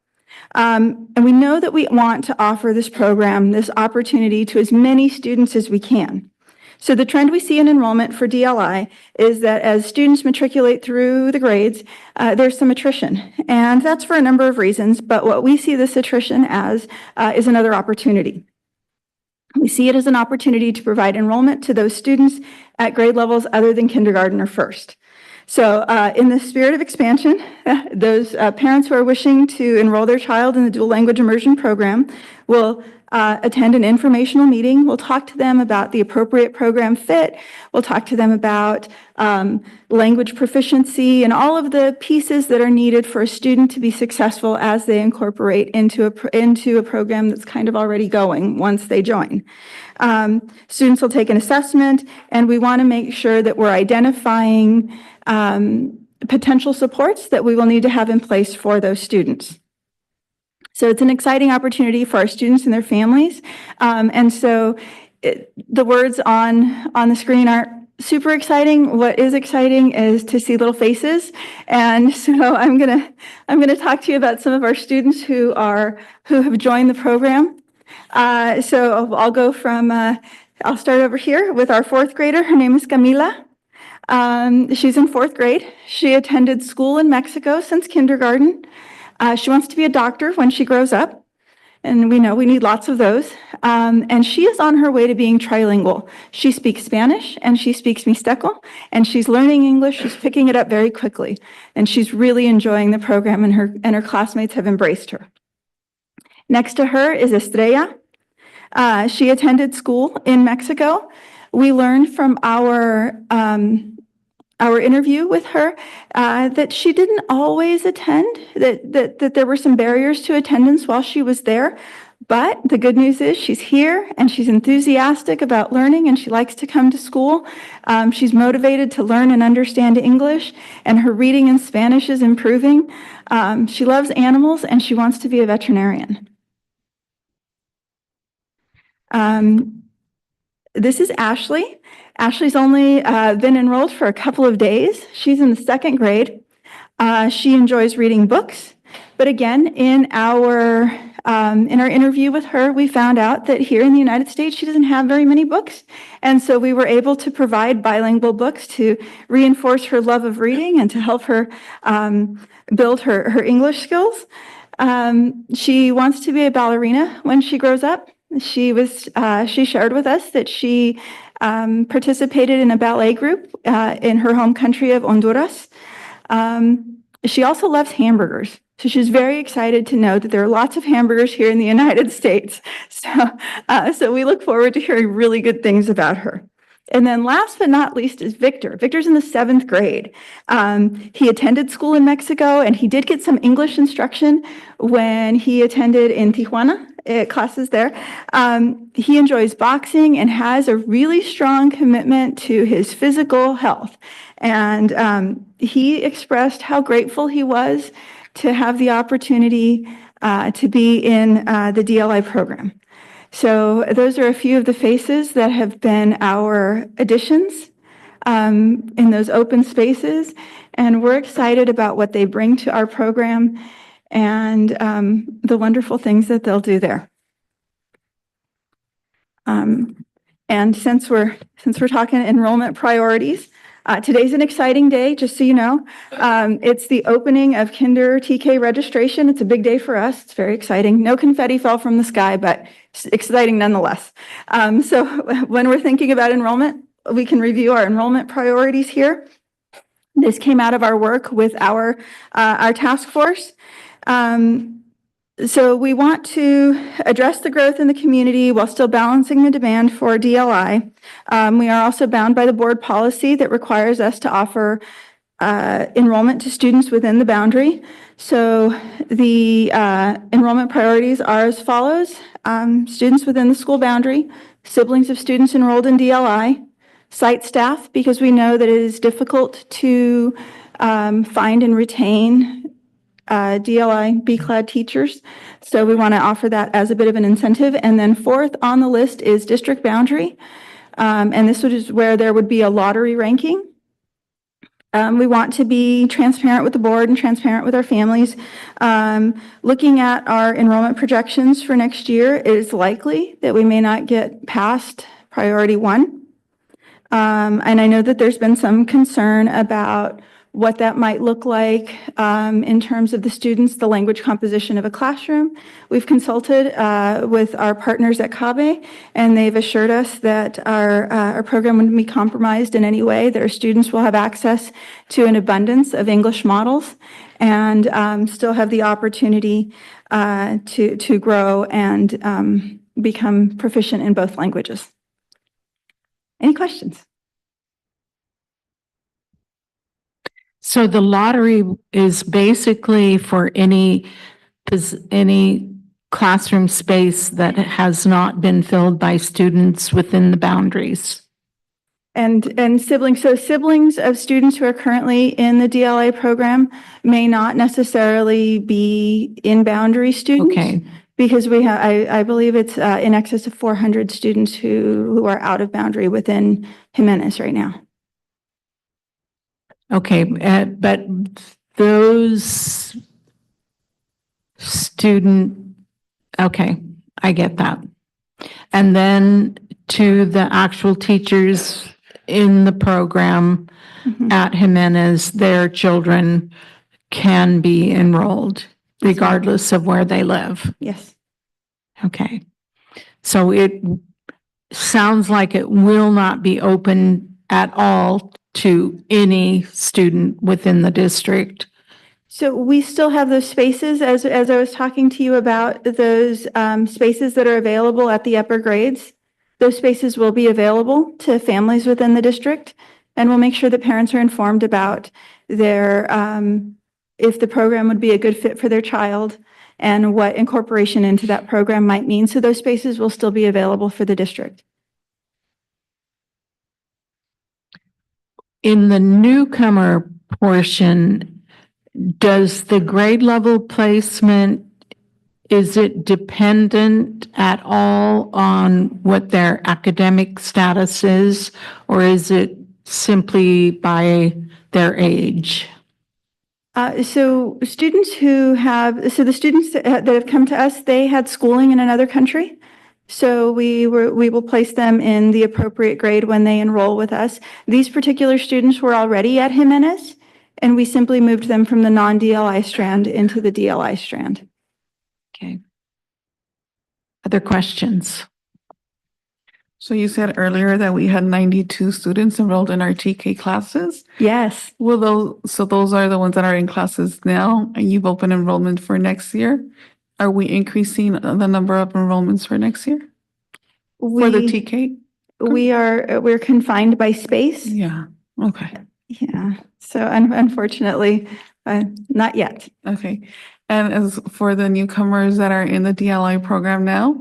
And we know that we want to offer this program, this opportunity to as many students as we can. So the trend we see in enrollment for DLI is that as students matriculate through the grades, there's some attrition. And that's for a number of reasons, but what we see this attrition as is another opportunity. We see it as an opportunity to provide enrollment to those students at grade levels other than kindergarten or first. So in the spirit of expansion, those parents who are wishing to enroll their child in the dual language immersion program will attend an informational meeting. We'll talk to them about the appropriate program fit. We'll talk to them about language proficiency and all of the pieces that are needed for a student to be successful as they incorporate into a program that's kind of already going once they join. Students will take an assessment, and we want to make sure that we're identifying potential supports that we will need to have in place for those students. So it's an exciting opportunity for our students and their families. And so the words on the screen aren't super exciting. What is exciting is to see little faces. And so I'm gonna talk to you about some of our students who have joined the program. So I'll go from, I'll start over here with our fourth grader. Her name is Camila. She's in fourth grade. She attended school in Mexico since kindergarten. She wants to be a doctor when she grows up, and we know we need lots of those. And she is on her way to being trilingual. She speaks Spanish and she speaks Mixteco, and she's learning English. She's picking it up very quickly, and she's really enjoying the program, and her classmates have embraced her. Next to her is Estrella. She attended school in Mexico. We learned from our interview with her that she didn't always attend, that there were some barriers to attendance while she was there. But the good news is she's here and she's enthusiastic about learning, and she likes to come to school. She's motivated to learn and understand English, and her reading in Spanish is improving. She loves animals and she wants to be a veterinarian. This is Ashley. Ashley's only been enrolled for a couple of days. She's in the second grade. She enjoys reading books, but again, in our interview with her, we found out that here in the United States, she doesn't have very many books, and so we were able to provide bilingual books to reinforce her love of reading and to help her build her English skills. She wants to be a ballerina when she grows up. She shared with us that she participated in a ballet group in her home country of Honduras. She also loves hamburgers. So she's very excited to know that there are lots of hamburgers here in the United States. So we look forward to hearing really good things about her. And then last but not least is Victor. Victor's in the seventh grade. He attended school in Mexico, and he did get some English instruction when he attended in Tijuana, classes there. He enjoys boxing and has a really strong commitment to his physical health. And he expressed how grateful he was to have the opportunity to be in the DLI program. So those are a few of the faces that have been our additions in those open spaces, and we're excited about what they bring to our program and the wonderful things that they'll do there. And since we're talking enrollment priorities, today's an exciting day, just so you know. It's the opening of Kinder TK registration. It's a big day for us. It's very exciting. No confetti fell from the sky, but it's exciting nonetheless. So when we're thinking about enrollment, we can review our enrollment priorities here. This came out of our work with our task force. So we want to address the growth in the community while still balancing the demand for DLI. We are also bound by the board policy that requires us to offer enrollment to students within the boundary. So the enrollment priorities are as follows. Students within the school boundary, siblings of students enrolled in DLI, site staff, because we know that it is difficult to find and retain DLI BCLAD teachers. So we want to offer that as a bit of an incentive. And then fourth on the list is district boundary. And this is where there would be a lottery ranking. We want to be transparent with the board and transparent with our families. Looking at our enrollment projections for next year, it is likely that we may not get past priority 1. And I know that there's been some concern about what that might look like in terms of the students, the language composition of a classroom. We've consulted with our partners at CABE, and they've assured us that our program wouldn't be compromised in any way, that our students will have access to an abundance of English models and still have the opportunity to grow and become proficient in both languages. Any questions? So the lottery is basically for any classroom space that has not been filled by students within the boundaries. And siblings, so siblings of students who are currently in the DLA program may not necessarily be in boundary students. Okay. Because we have, I believe it's in excess of 400 students who are out of boundary within Jimenez right now. Okay, but those okay, I get that. And then to the actual teachers in the program at Jimenez, their children can be enrolled regardless of where they live. Yes. Okay. So it sounds like it will not be open at all to any student within the district. So we still have those spaces, as I was talking to you about those spaces that are available at the upper grades. Those spaces will be available to families within the district, and we'll make sure that parents are informed about their if the program would be a good fit for their child and what incorporation into that program might mean. So those spaces will still be available for the district. In the newcomer portion, does the grade level placement, is it dependent at all on what their academic status is, or is it simply by their age? So students who have, so the students that have come to us, they had schooling in another country. So we will place them in the appropriate grade when they enroll with us. These particular students were already at Jimenez, and we simply moved them from the non-DLI strand into the DLI strand. Okay. Other questions? So you said earlier that we had 92 students enrolled in our TK classes. Yes. So those are the ones that are in classes now, and you've opened enrollment for next year. Are we increasing the number of enrollments for next year? For the TK? We're confined by space. Yeah, okay. Yeah, so unfortunately, not yet. Okay, and as for the newcomers that are in the DLI program now,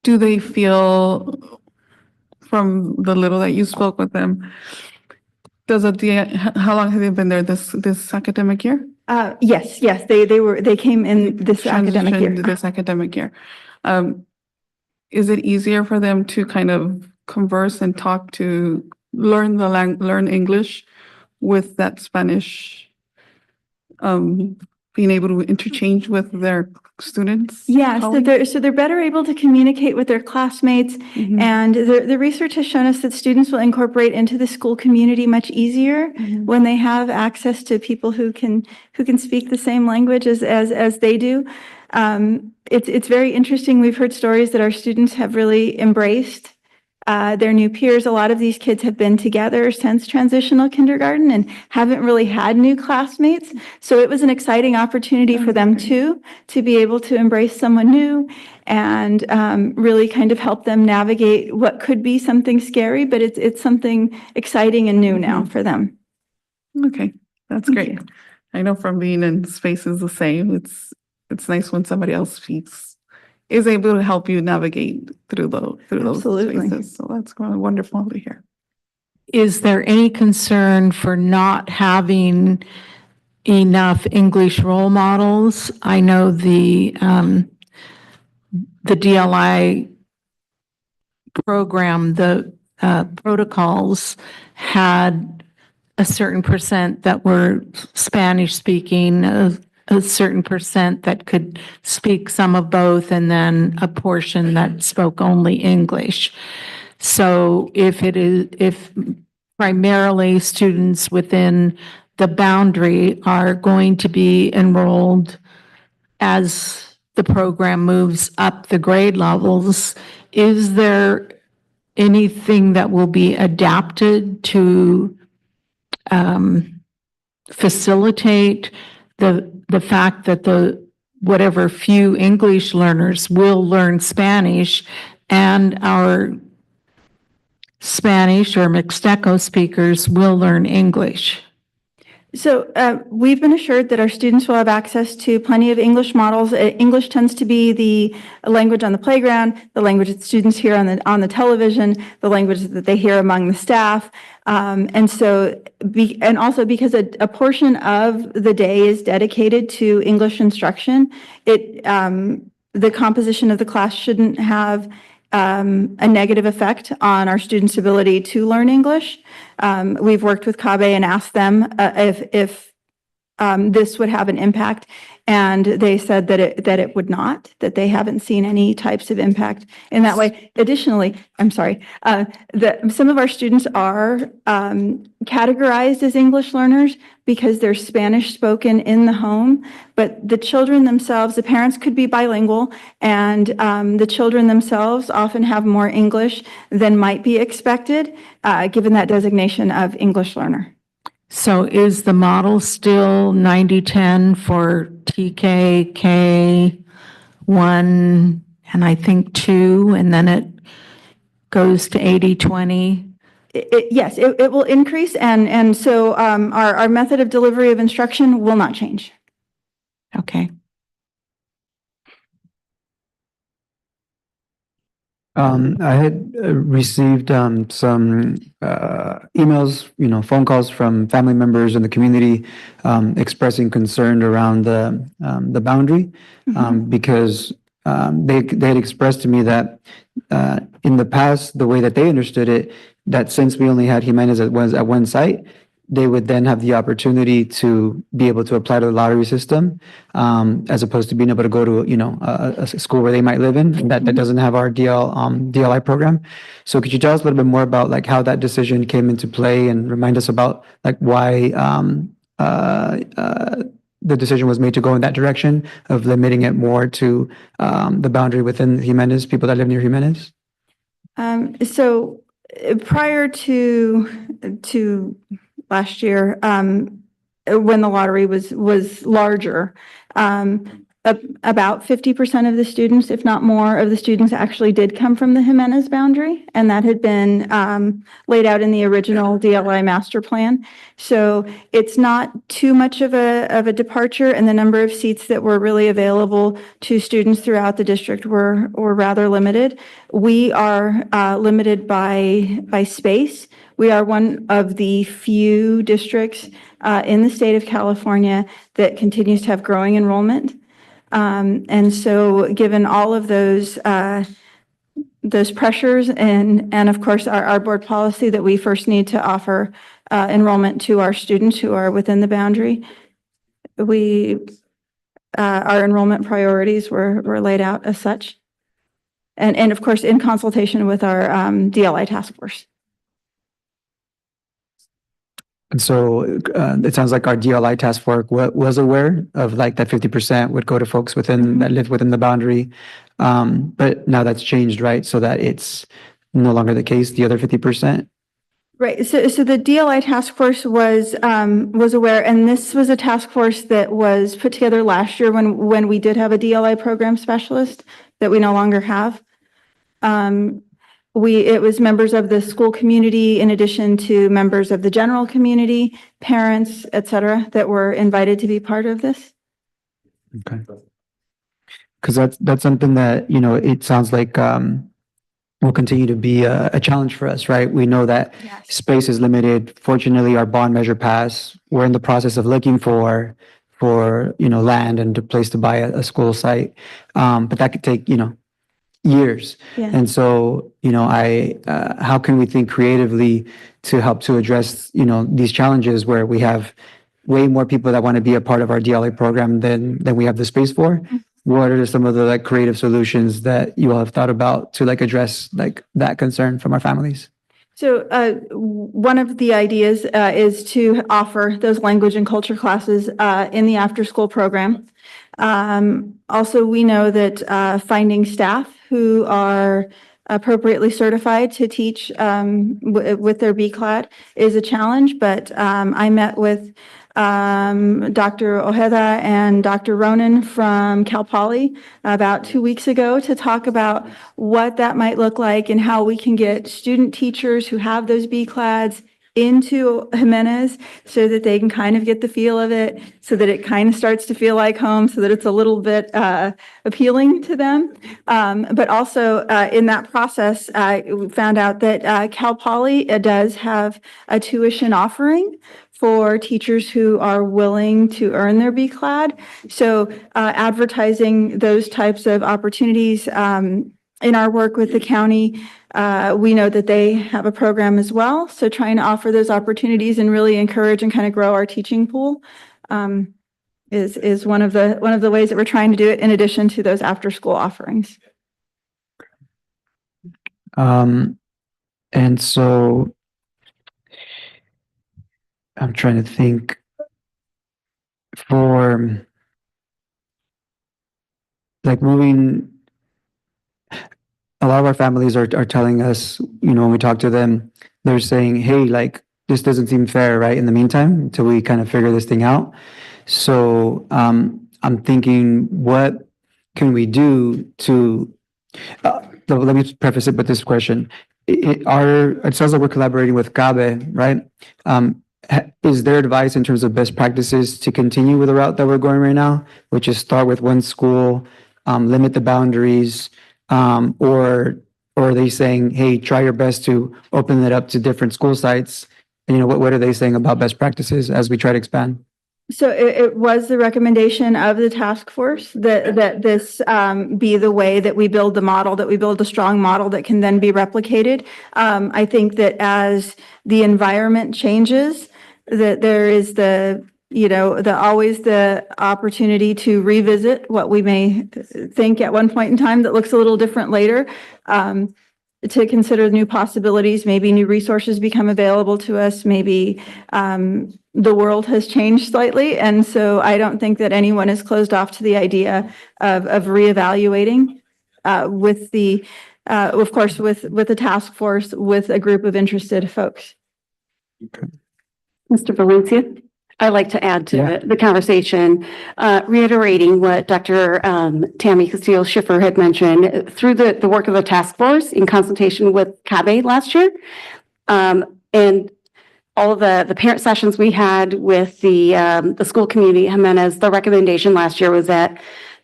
do they feel, from the little that you spoke with them, how long have they been there this academic year? Yes, they came in this academic year. This academic year. Is it easier for them to kind of converse and talk to learn English with that Spanish, being able to interchange with their students? Yeah, so they're better able to communicate with their classmates, and the research has shown us that students will incorporate into the school community much easier when they have access to people who can speak the same language as they do. It's very interesting. We've heard stories that our students have really embraced their new peers. A lot of these kids have been together since transitional kindergarten and haven't really had new classmates. So it was an exciting opportunity for them too, to be able to embrace someone new and really kind of help them navigate what could be something scary, but it's something exciting and new now for them. Okay, that's great. I know from being in spaces the same, it's nice when somebody else speaks, is able to help you navigate through those Absolutely. spaces. So that's wonderful to hear. Is there any concern for not having enough English role models? I know the DLI program, the protocols had a certain percent that were Spanish speaking, a certain percent that could speak some of both, and then a portion that spoke only English. So if primarily students within the boundary are going to be enrolled as the program moves up the grade levels, is there anything that will be adapted to facilitate the fact that whatever few English learners will learn Spanish, and our Spanish or Mixteco speakers will learn English? So we've been assured that our students will have access to plenty of English models. English tends to be the language on the playground, the language that students hear on the television, the language that they hear among the staff. And also because a portion of the day is dedicated to English instruction, the composition of the class shouldn't have a negative effect on our students' ability to learn English. We've worked with CABE and asked them if this would have an impact, and they said that it would not, that they haven't seen any types of impact in that way. Additionally, I'm sorry, some of our students are categorized as English learners because they're Spanish spoken in the home, but the children themselves, the parents could be bilingual, and the children themselves often have more English than might be expected, given that designation of English learner. So is the model still 90-10 for TK, K, 1, and I think 2, and then it goes to 80-20? Yes, it will increase, and so our method of delivery of instruction will not change. Okay. I had received some emails, phone calls from family members in the community expressing concern around the boundary because they had expressed to me that in the past, the way that they understood it, that since we only had Jimenez at one site, they would then have the opportunity to be able to apply to the lottery system, as opposed to being able to go to, a school where they might live in that doesn't have our DLI program. So could you tell us a little bit more about like how that decision came into play and remind us about like why the decision was made to go in that direction of limiting it more to the boundary within Jimenez, people that live near Jimenez? So prior to last year, when the lottery was larger, about 50% of the students, if not more, of the students actually did come from the Jimenez boundary, and that had been laid out in the original DLI master plan. So it's not too much of a departure, and the number of seats that were really available to students throughout the district were rather limited. We are limited by space. We are one of the few districts in the state of California that continues to have growing enrollment. And so given all of those pressures and of course our board policy that we first need to offer enrollment to our students who are within the boundary, our enrollment priorities were laid out as such. And of course, in consultation with our DLI task force. And so it sounds like our DLI task force was aware of like that 50% would go to folks that live within the boundary. But now that's changed, right? So that it's no longer the case, the other 50%. Right. So the DLI task force was aware, and this was a task force that was put together last year when we did have a DLI program specialist that we no longer have. it was members of the school community in addition to members of the general community, parents, et cetera, that were invited to be part of this. Okay. Because that's something that, you know, it sounds like will continue to be a challenge for us, right? We know that space is limited. Fortunately, our bond measure passed. We're in the process of looking for you know, land and a place to buy a school site. But that could take, you know, years. Yeah. And so, you know, how can we think creatively to help to address, you know, these challenges where we have way more people that want to be a part of our DLA program than we have the space for? What are some of the like creative solutions that you all have thought about to like address like that concern from our families? So one of the ideas is to offer those language and culture classes in the after-school program. Also, we know that finding staff who are appropriately certified to teach with their BCLAD is a challenge, but I met with Dr. Ojeda and Dr. Ronan from Cal Poly about 2 weeks ago to talk about what that might look like and how we can get student teachers who have those BCLADs into Jimenez so that they can kind of get the feel of it, so that it kind of starts to feel like home, so that it's a little bit appealing to them. But also in that process, we found out that Cal Poly does have a tuition offering for teachers who are willing to earn their BCLAD. So advertising those types of opportunities in our work with the county, we know that they have a program as well. So trying to offer those opportunities and really encourage and kind of grow our teaching pool is one of the ways that we're trying to do it in addition to those after school offerings. And so I'm trying to think for like moving. A lot of our families are telling us, you know, when we talk to them, they're saying, hey, like, this doesn't seem fair, right? In the meantime, until we kind of figure this thing out. So I'm thinking, what can we do to, let me preface it with this question. It sounds like we're collaborating with CABE, right? Is there advice in terms of best practices to continue with the route that we're going right now, which is start with one school, limit the boundaries, or are they saying, hey, try your best to open it up to different school sites? And, you know, what are they saying about best practices as we try to expand? So it was the recommendation of the task force that this be the way that we build the model, that we build a strong model that can then be replicated. I think that as the environment changes, that there is always the opportunity to revisit what we may think at one point in time that looks a little different later, to consider new possibilities. Maybe new resources become available to us. Maybe the world has changed slightly. And so I don't think that anyone is closed off to the idea of reevaluating with of course, with the task force, with a group of interested folks. Okay. Mr. Valencia, I'd like to add to the conversation, reiterating what Dr. Tammy Castillo-Schiffer had mentioned through the work of the task force in consultation with CABE last year. And all of the parent sessions we had with the school community at Jimenez, the recommendation last year was that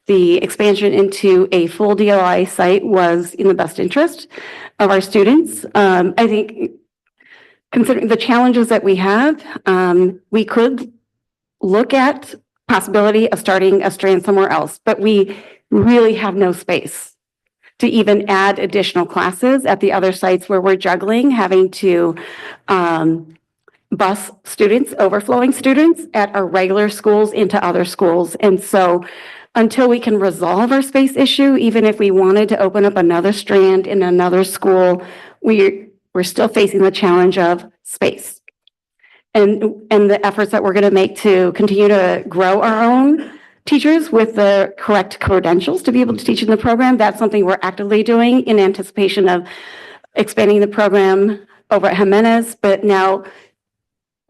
the expansion into a full DLI site was in the best interest of our students. I think considering the challenges that we have, we could look at possibility of starting a strand somewhere else, but we really have no space to even add additional classes at the other sites where we're juggling, having to bus students, overflowing students at our regular schools into other schools. And so until we can resolve our space issue, even if we wanted to open up another strand in another school, we're still facing the challenge of space. And the efforts that we're going to make to continue to grow our own teachers with the correct credentials to be able to teach in the program, that's something we're actively doing in anticipation of expanding the program over at Jimenez. But now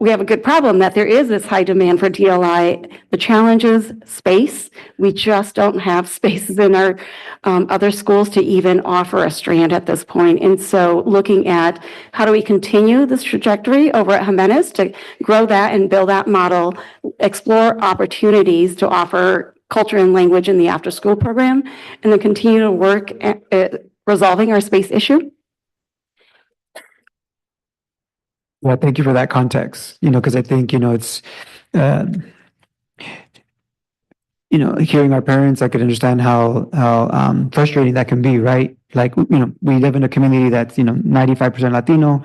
we have a good problem that there is this high demand for DLI. The challenge is space. We just don't have spaces in our other schools to even offer a strand at this point. And so looking at how do we continue this trajectory over at Jimenez to grow that and build that model, explore opportunities to offer culture and language in the after-school program, and then continue to work at resolving our space issue. Yeah, thank you for that context, because I think, it's, hearing our parents, I could understand how frustrating that can be, right? Like, we live in a community that's, 95% Latino,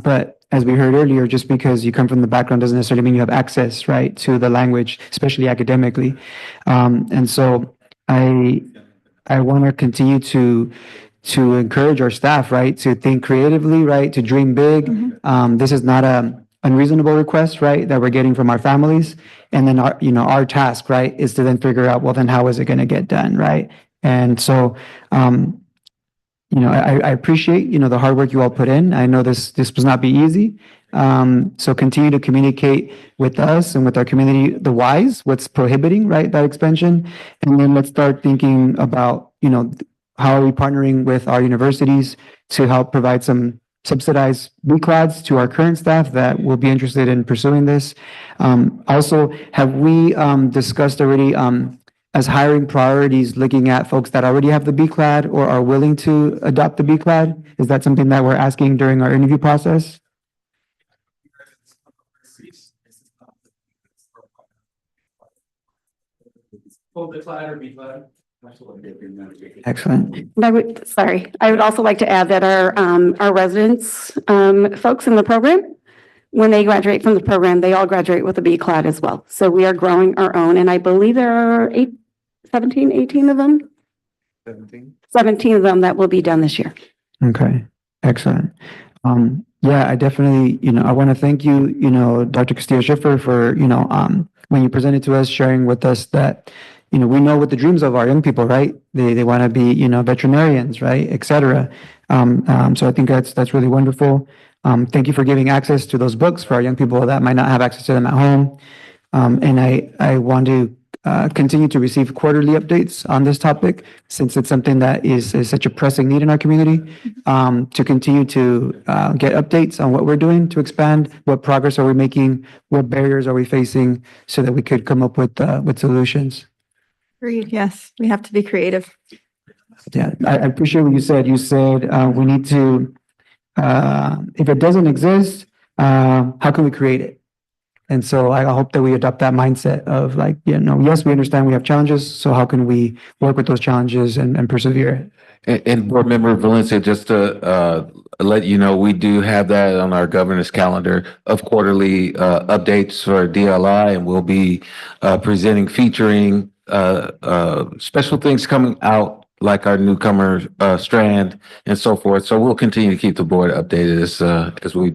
but as we heard earlier, just because you come from the background doesn't necessarily mean you have access, right, to the language, especially academically. And so I want to continue to encourage our staff, right, to think creatively, right, to dream big. This is not a unreasonable request, right, that we're getting from our families. And then our task, right, is to then figure out, well, then how is it going to get done, right? And so, I appreciate, the hard work you all put in. I know this was not be easy. So continue to communicate with us and with our community, the whys, what's prohibiting, right, that expansion. And then let's start thinking about, how are we partnering with our universities to help provide some subsidized BCLADs to our current staff that will be interested in pursuing this? Also, have we discussed already as hiring priorities, looking at folks that already have the BCLAD or are willing to adopt the BCLAD? Is that something that we're asking during our interview process? Excellent. And I would also like to add that our residents, folks in the program, when they graduate from the program, they all graduate with a BCLAD as well. So we are growing our own, and I believe there are 18 of them. 17 of them that will be done this year. Okay, excellent. Yeah, I definitely, I want to thank you, Dr. Castillo-Schiffer for, when you presented to us, sharing with us that, we know what the dreams of our young people, right? They want to be, veterinarians, right, et cetera. So I think that's really wonderful. Thank you for giving access to those books for our young people that might not have access to them at home. And I want to continue to receive quarterly updates on this topic, since it's something that is such a pressing need in our community, to continue to get updates on what we're doing to expand, what progress are we making, what barriers are we facing, so that we could come up with solutions. Agreed. Yes, we have to be creative. Yeah, I appreciate what you said. You said we need to, if it doesn't exist, how can we create it? And so I hope that we adopt that mindset of like, yes, we understand we have challenges. So how can we work with those challenges and persevere? And Board Member Valencia, just to let you know, we do have that on our governor's calendar of quarterly updates for DLI, and we'll be presenting, featuring special things coming out, like our newcomer strand and so forth. So we'll continue to keep the board updated as we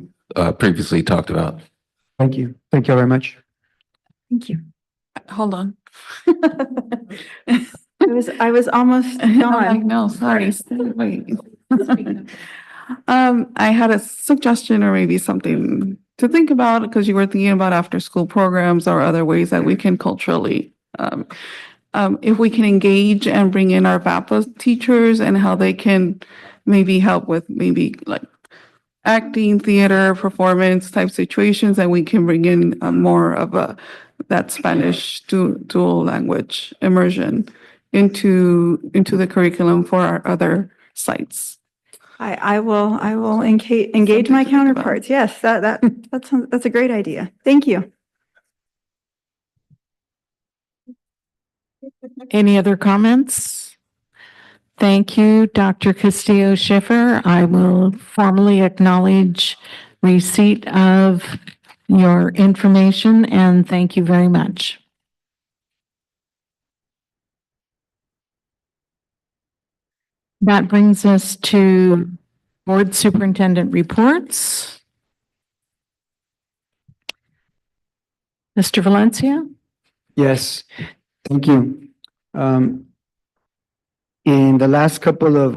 previously talked about. Thank you. Thank you very much. Thank you. Hold on. I was almost I'm gone. like, no, sorry. Wait. I had a suggestion or maybe something to think about, because you were thinking about after school programs or other ways that we can culturally, if we can engage and bring in our VAPA teachers and how they can maybe help with maybe like acting, theater, performance type situations, and we can bring in more of that Spanish dual language immersion into the curriculum for our other sites. I will engage my counterparts. Yes, that's a great idea. Thank you. Any other comments? Thank you, Dr. Castillo-Schiffer. I will formally acknowledge receipt of your information, and thank you very much. That brings us to Board Superintendent reports. Mr. Valencia? Yes, thank you. In the last couple of,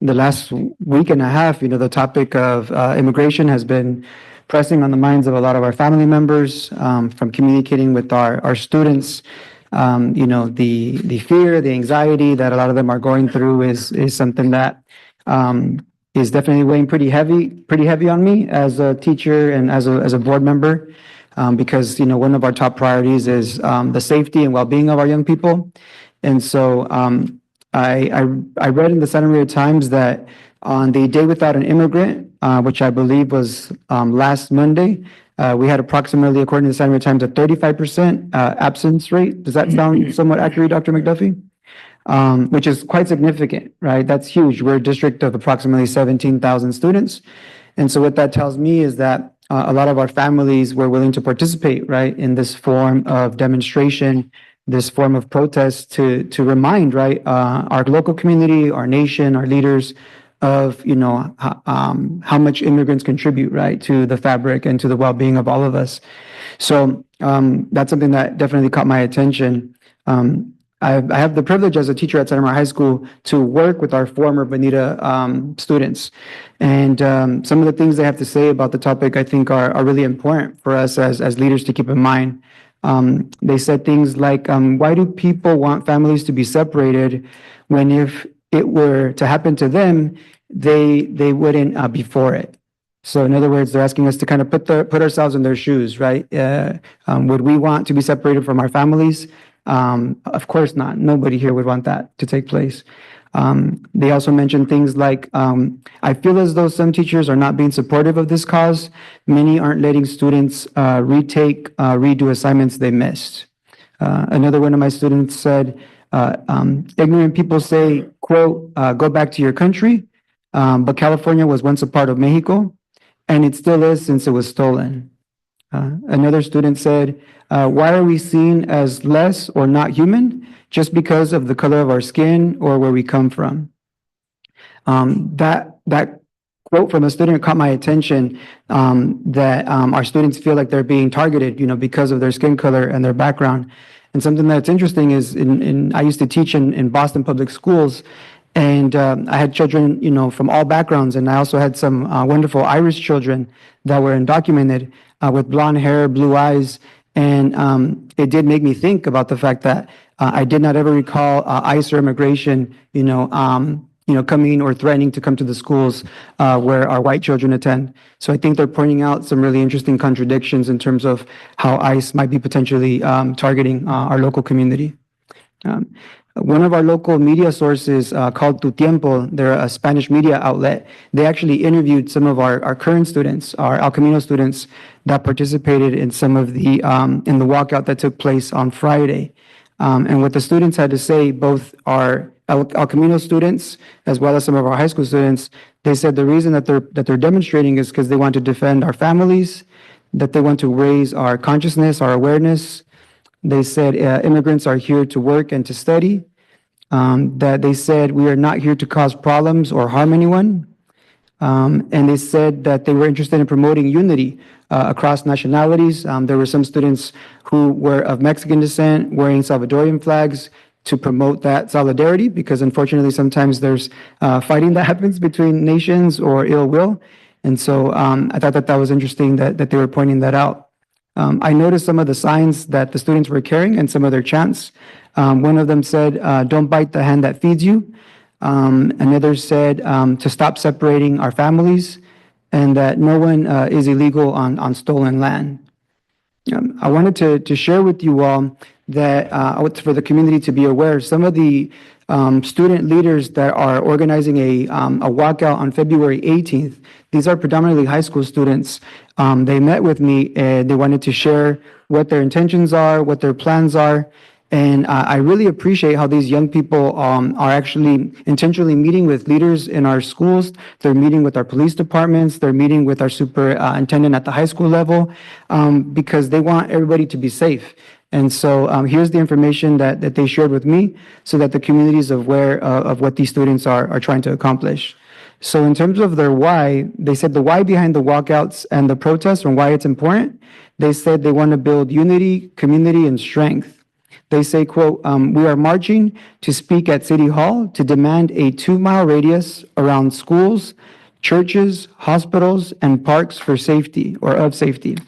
the last week and a half, the topic of immigration has been pressing on the minds of a lot of our family members, from communicating with our students. The fear, the anxiety that a lot of them are going through is something that is definitely weighing pretty heavy on me as a teacher and as a board member, because, one of our top priorities is the safety and well-being of our young people. And so I read in the Santa Maria Times that on the Day Without an Immigrant, which I believe was last Monday, we had approximately, according to the Santa Maria Times, a 35% absence rate. Does that sound somewhat accurate, Dr. McDuffie? Which is quite significant, right? That's huge. We're a district of approximately 17,000 students. And so what that tells me is that a lot of our families were willing to participate, right, in this form of demonstration, this form of protest to remind, right, our local community, our nation, our leaders of, how much immigrants contribute, right, to the fabric and to the well-being of all of us. So that's something that definitely caught my attention. I have the privilege as a teacher at Santa Maria High School to work with our former Bonita students. And some of the things they have to say about the topic, I think, are really important for us as leaders to keep in mind. They said things like, why do people want families to be separated when if it were to happen to them, they wouldn't be for it? So in other words, they're asking us to kind of put ourselves in their shoes, right? Would we want to be separated from our families? Of course not. Nobody here would want that to take place. They also mentioned things like, I feel as though some teachers are not being supportive of this cause. Many aren't letting students redo assignments they missed. Another one of my students said, ignorant people say, quote, go back to your country, but California was once a part of Mexico, and it still is since it was stolen. Another student said, why are we seen as less or not human just because of the color of our skin or where we come from? That quote from a student caught my attention, that our students feel like they're being targeted, because of their skin color and their background. And something that's interesting is I used to teach in Boston public schools, and I had children, from all backgrounds, and I also had some wonderful Irish children that were undocumented with blonde hair, blue eyes, and it did make me think about the fact that I did not ever recall ICE or immigration, coming or threatening to come to the schools where our white children attend. So I think they're pointing out some really interesting contradictions in terms of how ICE might be potentially targeting our local community. One of our local media sources called Tu Tiempo, they're a Spanish media outlet. They actually interviewed some of our current students, our El Camino students that participated in some of the, in the walkout that took place on Friday. And what the students had to say, both our El Camino students, as well as some of our high school students, they said the reason that they're demonstrating is because they want to defend our families, that they want to raise our consciousness, our awareness. They said immigrants are here to work and to study. That they said we are not here to cause problems or harm anyone. And they said that they were interested in promoting unity across nationalities. There were some students who were of Mexican descent wearing Salvadorian flags to promote that solidarity, because unfortunately sometimes there's fighting that happens between nations or ill will. And so I thought that was interesting that they were pointing that out. I noticed some of the signs that the students were carrying and some of their chants. One of them said, don't bite the hand that feeds you. Another said to stop separating our families, and that no one is illegal on stolen land. I wanted to share with you all that for the community to be aware, some of the student leaders that are organizing a walkout on February 18th, these are predominantly high school students. They met with me and they wanted to share what their intentions are, what their plans are. And I really appreciate how these young people are actually intentionally meeting with leaders in our schools. They're meeting with our police departments. They're meeting with our superintendent at the high school level, because they want everybody to be safe. And so here's the information that they shared with me so that the community is aware of what these students are trying to accomplish. So in terms of their why, they said the why behind the walkouts and the protests and why it's important, they said they want to build unity, community, and strength. They say, quote, we are marching to speak at City Hall to demand a 2-mile radius around schools, churches, hospitals, and parks for safety or of safety.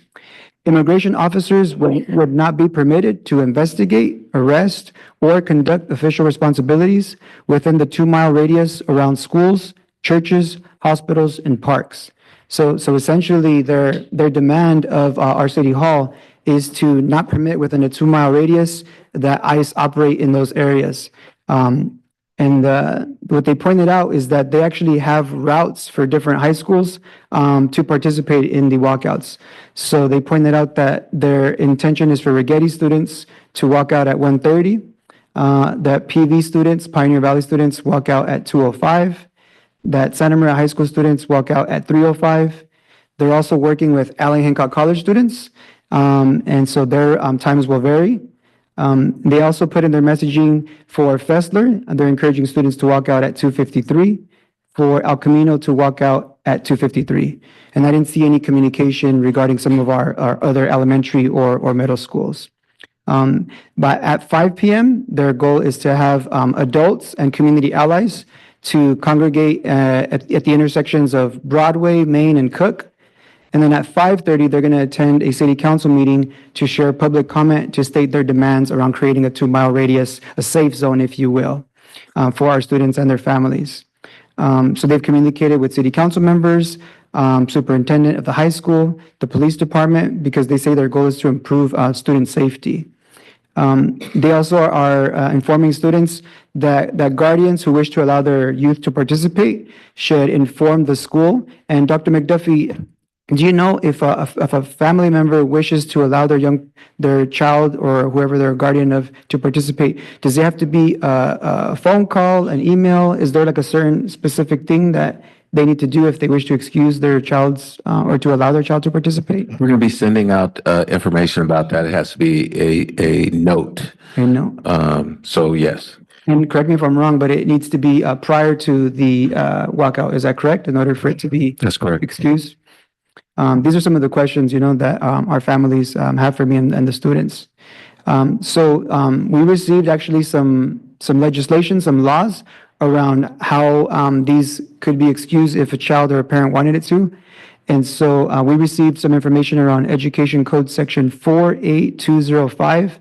Immigration officers would not be permitted to investigate, arrest, or conduct official responsibilities within the 2-mile radius around schools, churches, hospitals, and parks. So essentially, their demand of our city hall is to not permit within a 2-mile radius that ICE operate in those areas. And what they pointed out is that they actually have routes for different high schools to participate in the walkouts. So they pointed out that their intention is for Rigetti students to walk out at 1:30, that PV students, Pioneer Valley students, walk out at 2:05, that Santa Maria High School students walk out at 3:05. They're also working with Allen Hancock College students, and so their times will vary. They also put in their messaging for Fessler, and they're encouraging students to walk out at 2:53, for El Camino to walk out at 2:53. And I didn't see any communication regarding some of our other elementary or middle schools. But at 5 p.m., their goal is to have adults and community allies to congregate at the intersections of Broadway, Main, and Cook. And then at 5:30, they're going to attend a city council meeting to share public comment to state their demands around creating a 2-mile radius, a safe zone, if you will, for our students and their families. So they've communicated with city council members, superintendent of the high school, the police department, because they say their goal is to improve student safety. They also are informing students that guardians who wish to allow their youth to participate should inform the school. And Dr. McDuffie, do you know if a family member wishes to allow their child or whoever they're a guardian of to participate, does it have to be a phone call, an email? Is there like a certain specific thing that they need to do if they wish to excuse their child's or to allow their child to participate? We're going to be sending out information about that. It has to be a note. A note. So yes. And correct me if I'm wrong, but it needs to be prior to the walkout. Is that correct? In order for it to be That's correct. excused? These are some of the questions, that our families have for me and the students. So we received actually some legislation, some laws around how these could be excused if a child or a parent wanted it to. And so we received some information around Education Code Section 48205,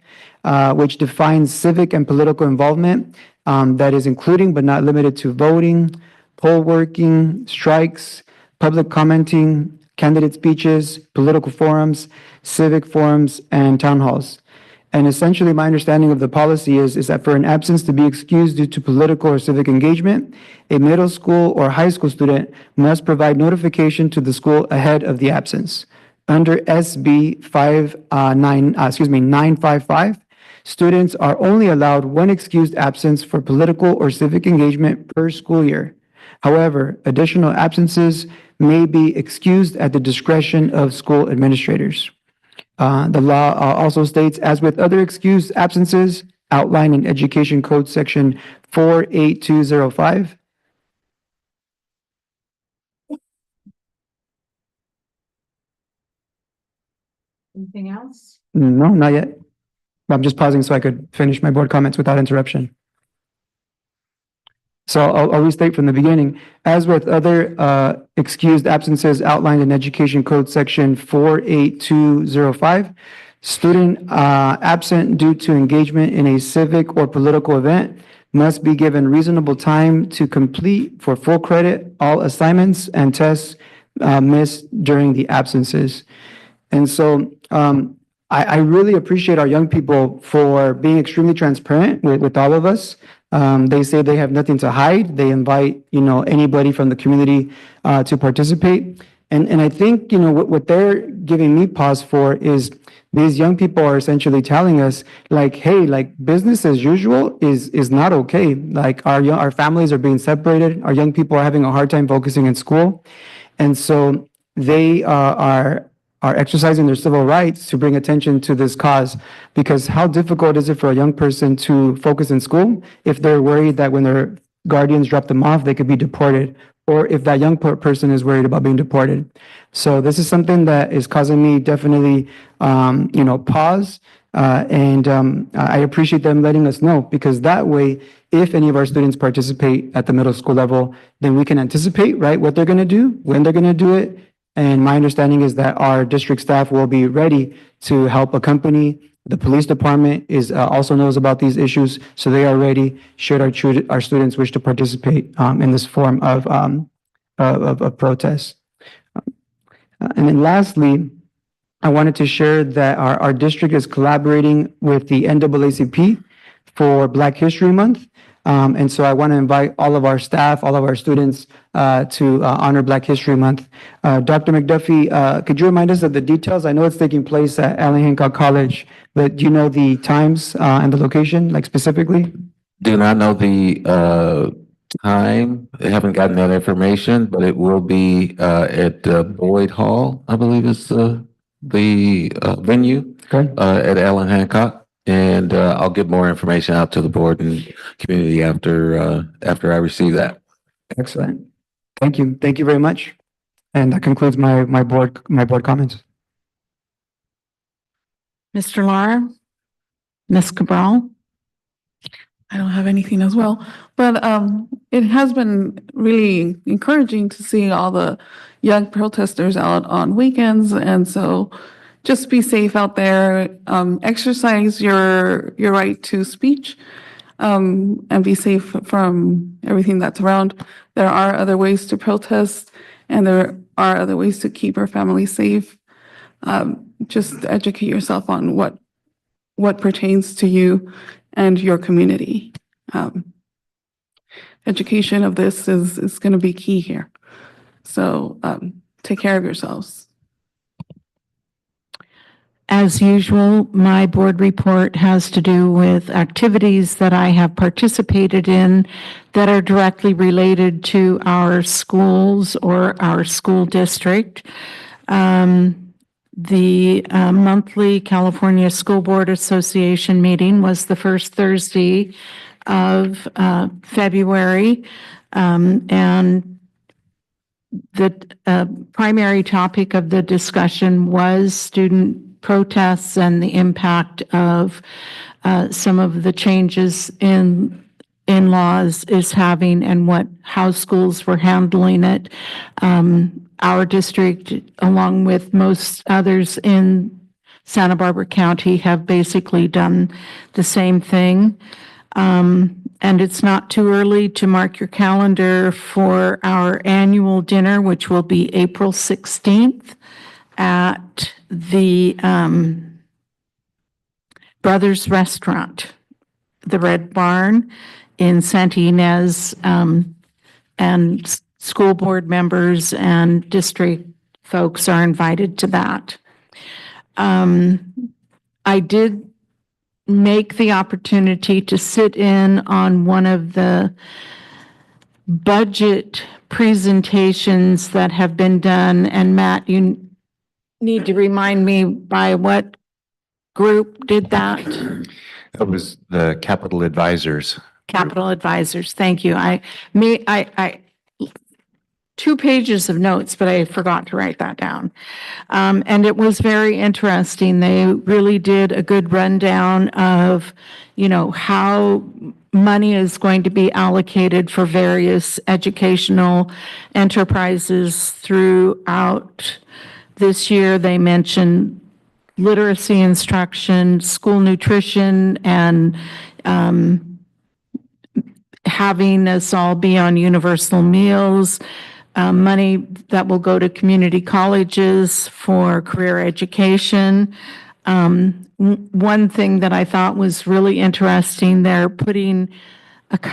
which defines civic and political involvement that is including but not limited to voting, poll working, strikes, public commenting, candidate speeches, political forums, civic forums, and town halls. And essentially, my understanding of the policy is that for an absence to be excused due to political or civic engagement, a middle school or high school student must provide notification to the school ahead of the absence. Under SB 955, students are only allowed one excused absence for political or civic engagement per school year. However, additional absences may be excused at the discretion of school administrators. The law also states, as with other excused absences outlined in Education Code Section 48205. Anything else? No, not yet. I'm just pausing so I could finish my board comments without interruption. So I'll restate from the beginning. As with other excused absences outlined in Education Code Section 48205, student absent due to engagement in a civic or political event must be given reasonable time to complete for full credit all assignments and tests missed during the absences. And so I really appreciate our young people for being extremely transparent with all of us. They say they have nothing to hide. They invite, anybody from the community to participate. And I think, what they're giving me pause for is these young people are essentially telling us like, hey, like business as usual is not okay. Like our families are being separated. Our young people are having a hard time focusing in school. And so they are exercising their civil rights to bring attention to this cause, because how difficult is it for a young person to focus in school if they're worried that when their guardians drop them off, they could be deported, or if that young person is worried about being deported. So this is something that is causing me definitely, pause. And I appreciate them letting us know, because that way, if any of our students participate at the middle school level, then we can anticipate, right, what they're going to do, when they're going to do it. And my understanding is that our district staff will be ready to help accompany. The police department is also knows about these issues, so they are ready should our students wish to participate in this form of protest. And then lastly, I wanted to share that our district is collaborating with the NAACP for Black History Month. And so I want to invite all of our staff, all of our students to honor Black History Month. Dr. McDuffie, could you remind us of the details? I know it's taking place at Allen Hancock College, but do you know the times and the location, like specifically? Do not know the time. I haven't gotten that information, but it will be at Boyd Hall, I believe is the venue at Allen Hancock. And I'll get more information out to the board and community after I receive that. Excellent. Thank you. Thank you very much. And that concludes my board comments. Mr. Lara? Ms. Cabral? I don't have anything as well, but it has been really encouraging to see all the young protesters out on weekends, and so just be safe out there, exercise your right to speech, and be safe from everything that's around. There are other ways to protest, and there are other ways to keep our family safe. Just educate yourself on what pertains to you and your community. Education of this is going to be key here. So take care of yourselves. As usual, my board report has to do with activities that I have participated in that are directly related to our schools or our school district. The monthly California School Board Association meeting was the first Thursday of February, and the primary topic of the discussion was student protests and the impact of some of the changes in laws is having and how schools were handling it. Our district, along with most others in Santa Barbara County, have basically done the same thing. And it's not too early to mark your calendar for our annual dinner, which will be April 16th at the Brothers Restaurant, the Red Barn in Santa Ynez, and school board members and district folks are invited to that. I did make the opportunity to sit in on one of the budget presentations that have been done. And Matt, you need to remind me by what group did that? That was the Capital Advisors. Capital Advisors. Thank you. I 2 pages of notes, but I forgot to write that down. And it was very interesting. They really did a good rundown of, how money is going to be allocated for various educational enterprises throughout this year. They mentioned literacy instruction, school nutrition, and having us all be on universal meals. Money that will go to community colleges for career education. One thing that I thought was really interesting, they're putting about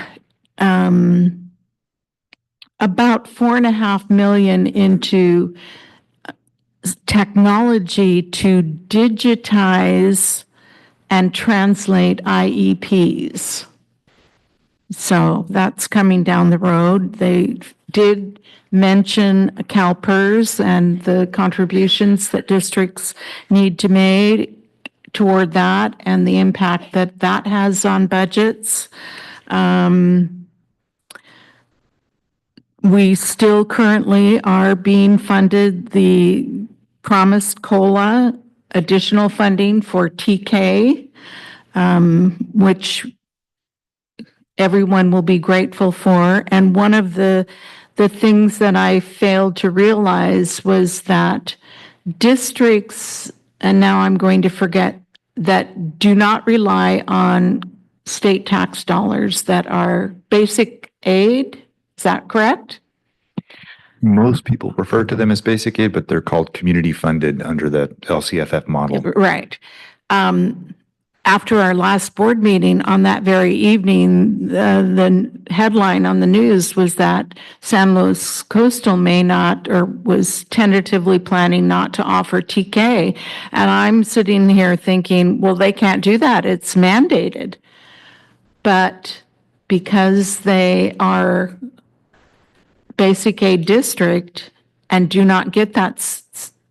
$4.5 million into technology to digitize and translate IEPs. So that's coming down the road. They did mention CalPERS and the contributions that districts need to make toward that and the impact that that has on budgets. We still currently are being funded the promised COLA additional funding for TK, which everyone will be grateful for. And one of the things that I failed to realize was that districts, and now I'm going to forget, that do not rely on state tax dollars that are basic aid. Is that correct? Most people refer to them as basic aid, but they're called community funded under the LCFF model. Right. After our last board meeting on that very evening, the headline on the news was that San Luis Coastal may not, or was tentatively planning not to offer TK. And I'm sitting here thinking, well, they can't do that. It's mandated. But because they are basic aid district and do not get that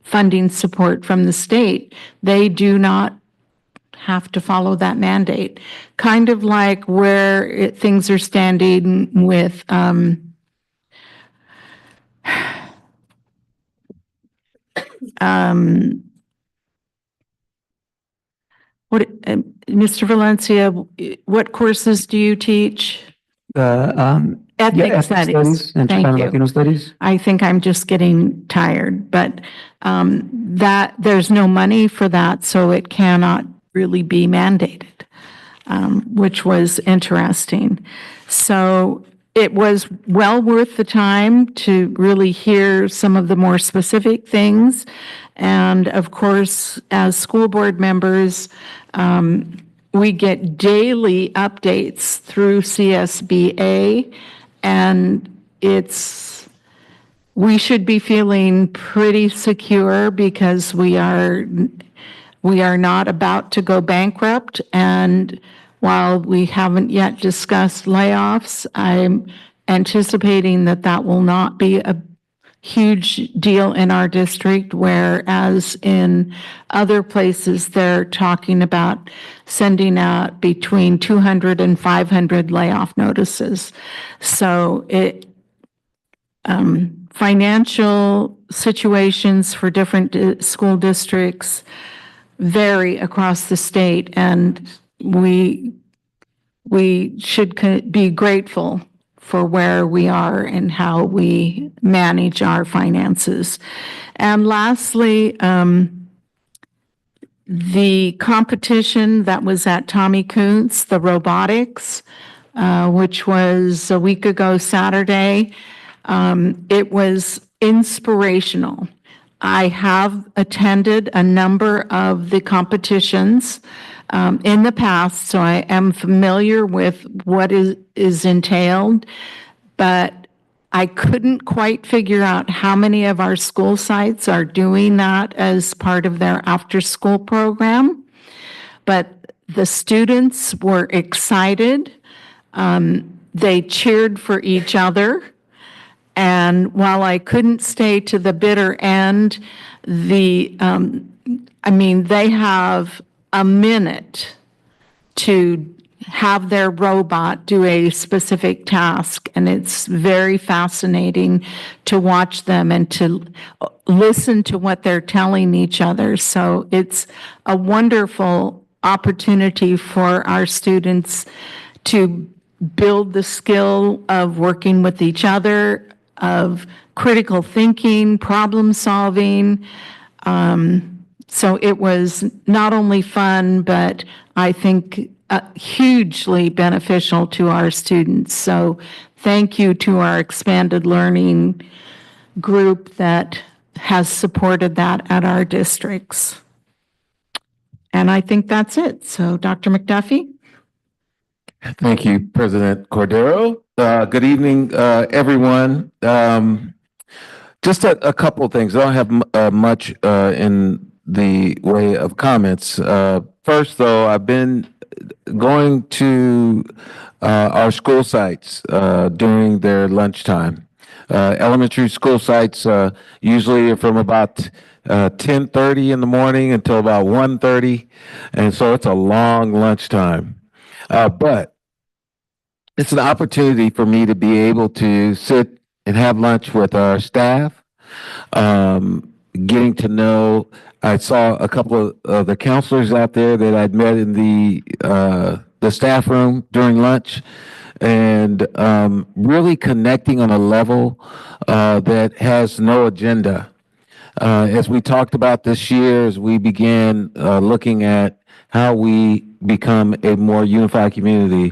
funding support from the state, they do not have to follow that mandate. Kind of like where things are standing with Mr. Valencia, what courses do you teach? Ethnic studies. And Thank Chicano you. Latino studies. I think I'm just getting tired, but that there's no money for that, so it cannot really be mandated, which was interesting. So it was well worth the time to really hear some of the more specific things. And of course, as school board members, we get daily updates through CSBA, and we should be feeling pretty secure because we are not about to go bankrupt. And while we haven't yet discussed layoffs, I'm anticipating that will not be a huge deal in our district, whereas in other places, they're talking about sending out between 200 and 500 layoff notices. So financial situations for different school districts vary across the state, and we should be grateful for where we are and how we manage our finances. And lastly, the competition that was at Tommy Kuntz, the robotics, which was a week ago Saturday, it was inspirational. I have attended a number of the competitions in the past, so I am familiar with what is entailed, but I couldn't quite figure out how many of our school sites are doing that as part of their after-school program. But the students were excited. They cheered for each other. And while I couldn't stay to the bitter end, they have a minute to have their robot do a specific task. And it's very fascinating to watch them and to listen to what they're telling each other. So it's a wonderful opportunity for our students to build the skill of working with each other, of critical thinking, problem solving. So it was not only fun, but I think hugely beneficial to our students. So thank you to our expanded learning group that has supported that at our districts. And I think that's it. So Dr. McDuffie? Thank you, President Cordero. Good evening, everyone. Just a couple of things. I don't have much in the way of comments. First, though, I've been going to our school sites during their lunchtime. Elementary school sites usually are from about 10:30 in the morning until about 1:30, and so it's a long lunchtime. But it's an opportunity for me to be able to sit and have lunch with our staff, getting to know. I saw a couple of the counselors out there that I'd met in the staff room during lunch, and really connecting on a level that has no agenda. As we talked about this year, as we began looking at how we become a more unified community,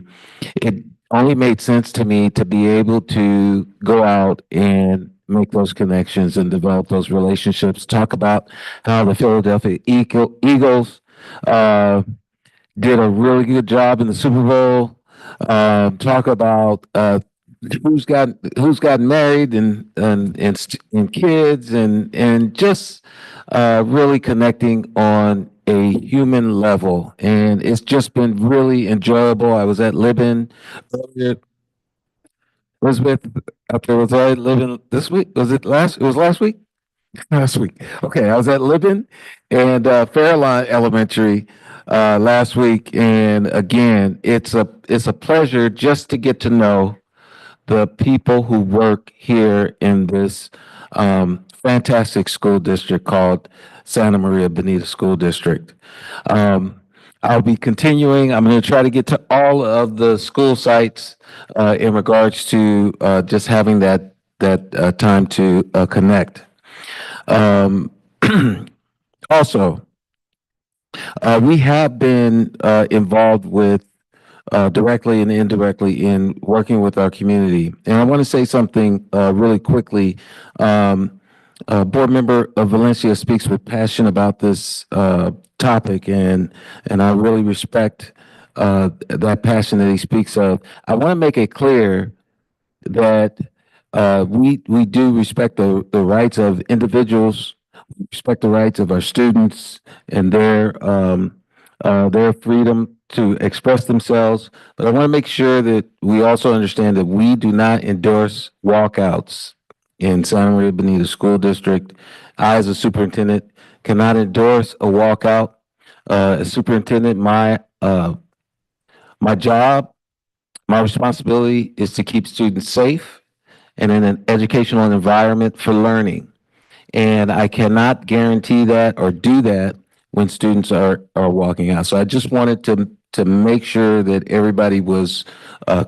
it only made sense to me to be able to go out and make those connections and develop those relationships. Talk about how the Philadelphia Eagles did a really good job in the Super Bowl. Talk about who's gotten married and kids and just really connecting on a human level, and it's just been really enjoyable. I was at Libin earlier. Elizabeth, out there was I Libin this week? Was it last? It was last week. Last week. Okay, I was at Libin and Fairlawn Elementary last week, and again, it's a pleasure just to get to know the people who work here in this fantastic school district called Santa Maria Bonita School District. I'll be continuing. I'm going to try to get to all of the school sites in regards to just having that time to connect. Also, we have been involved with directly and indirectly in working with our community. And I want to say something really quickly. Board member of Valencia speaks with passion about this topic, and I really respect that passion that he speaks of. I want to make it clear that we do respect the rights of individuals, respect the rights of our students and their freedom to express themselves. But I want to make sure that we also understand that we do not endorse walkouts in Santa Maria Bonita School District. I, as a superintendent, cannot endorse a walkout. As superintendent, my job, my responsibility is to keep students safe and in an educational environment for learning. And I cannot guarantee that or do that when students are walking out. So I just wanted to make sure that everybody was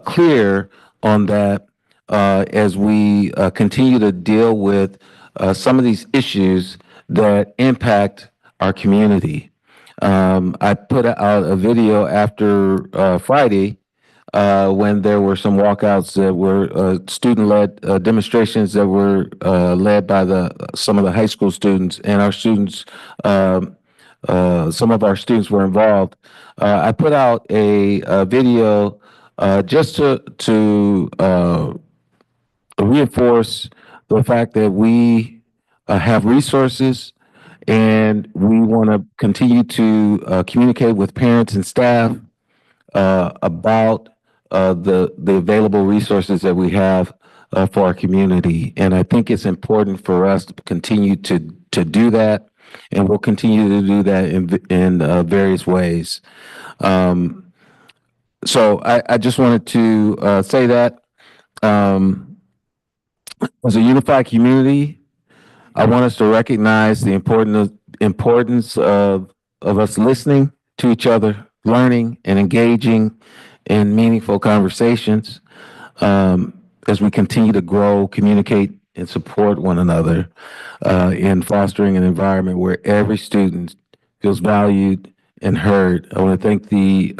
clear on that as we continue to deal with some of these issues that impact our community. I put out a video after Friday when there were some walkouts that were student-led demonstrations that were led by some of the high school students, and our students, some of our students were involved. I put out a video just to reinforce the fact that we have resources and we want to continue to communicate with parents and staff about the available resources that we have for our community. And I think it's important for us to continue to do that, and we'll continue to do that in various ways. So I just wanted to say that as a unified community, I want us to recognize the importance of us listening to each other, learning and engaging in meaningful conversations as we continue to grow, communicate, and support one another in fostering an environment where every student feels valued and heard. I want to thank the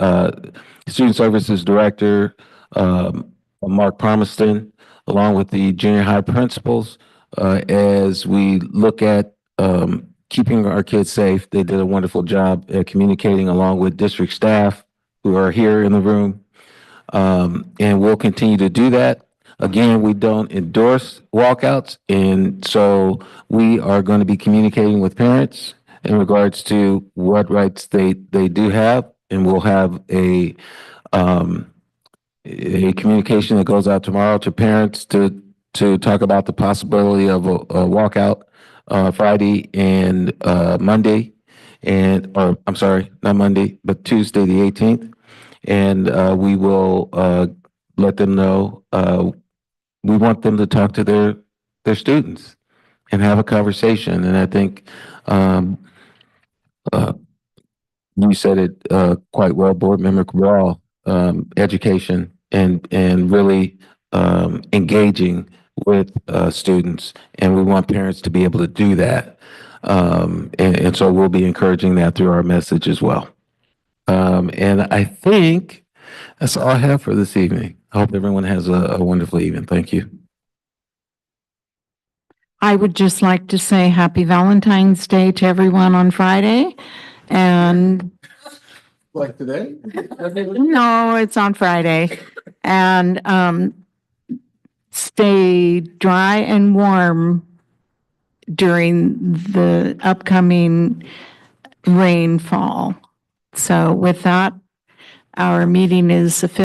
Student Services Director, Mark Palmerston, along with the junior high principals, as we look at keeping our kids safe. They did a wonderful job at communicating along with district staff who are here in the room. And we'll continue to do that. Again, we don't endorse walkouts, and so we are going to be communicating with parents in regards to what rights they do have, and we'll have a communication that goes out tomorrow to parents to talk about the possibility of a walkout Friday and Monday, or I'm sorry, not Monday, but Tuesday the 18th, and we will let them know. We want them to talk to their students and have a conversation. And I think you said it quite well, Board Member Cabral. Education and really engaging with students. And we want parents to be able to do that. And so we'll be encouraging that through our message as well. And I think that's all I have for this evening. I hope everyone has a wonderful evening. Thank you. I would just like to say happy Valentine's Day to everyone on Friday. And Like today? no, it's on Friday. And stay dry and warm during the upcoming rainfall. So with that, our meeting is official.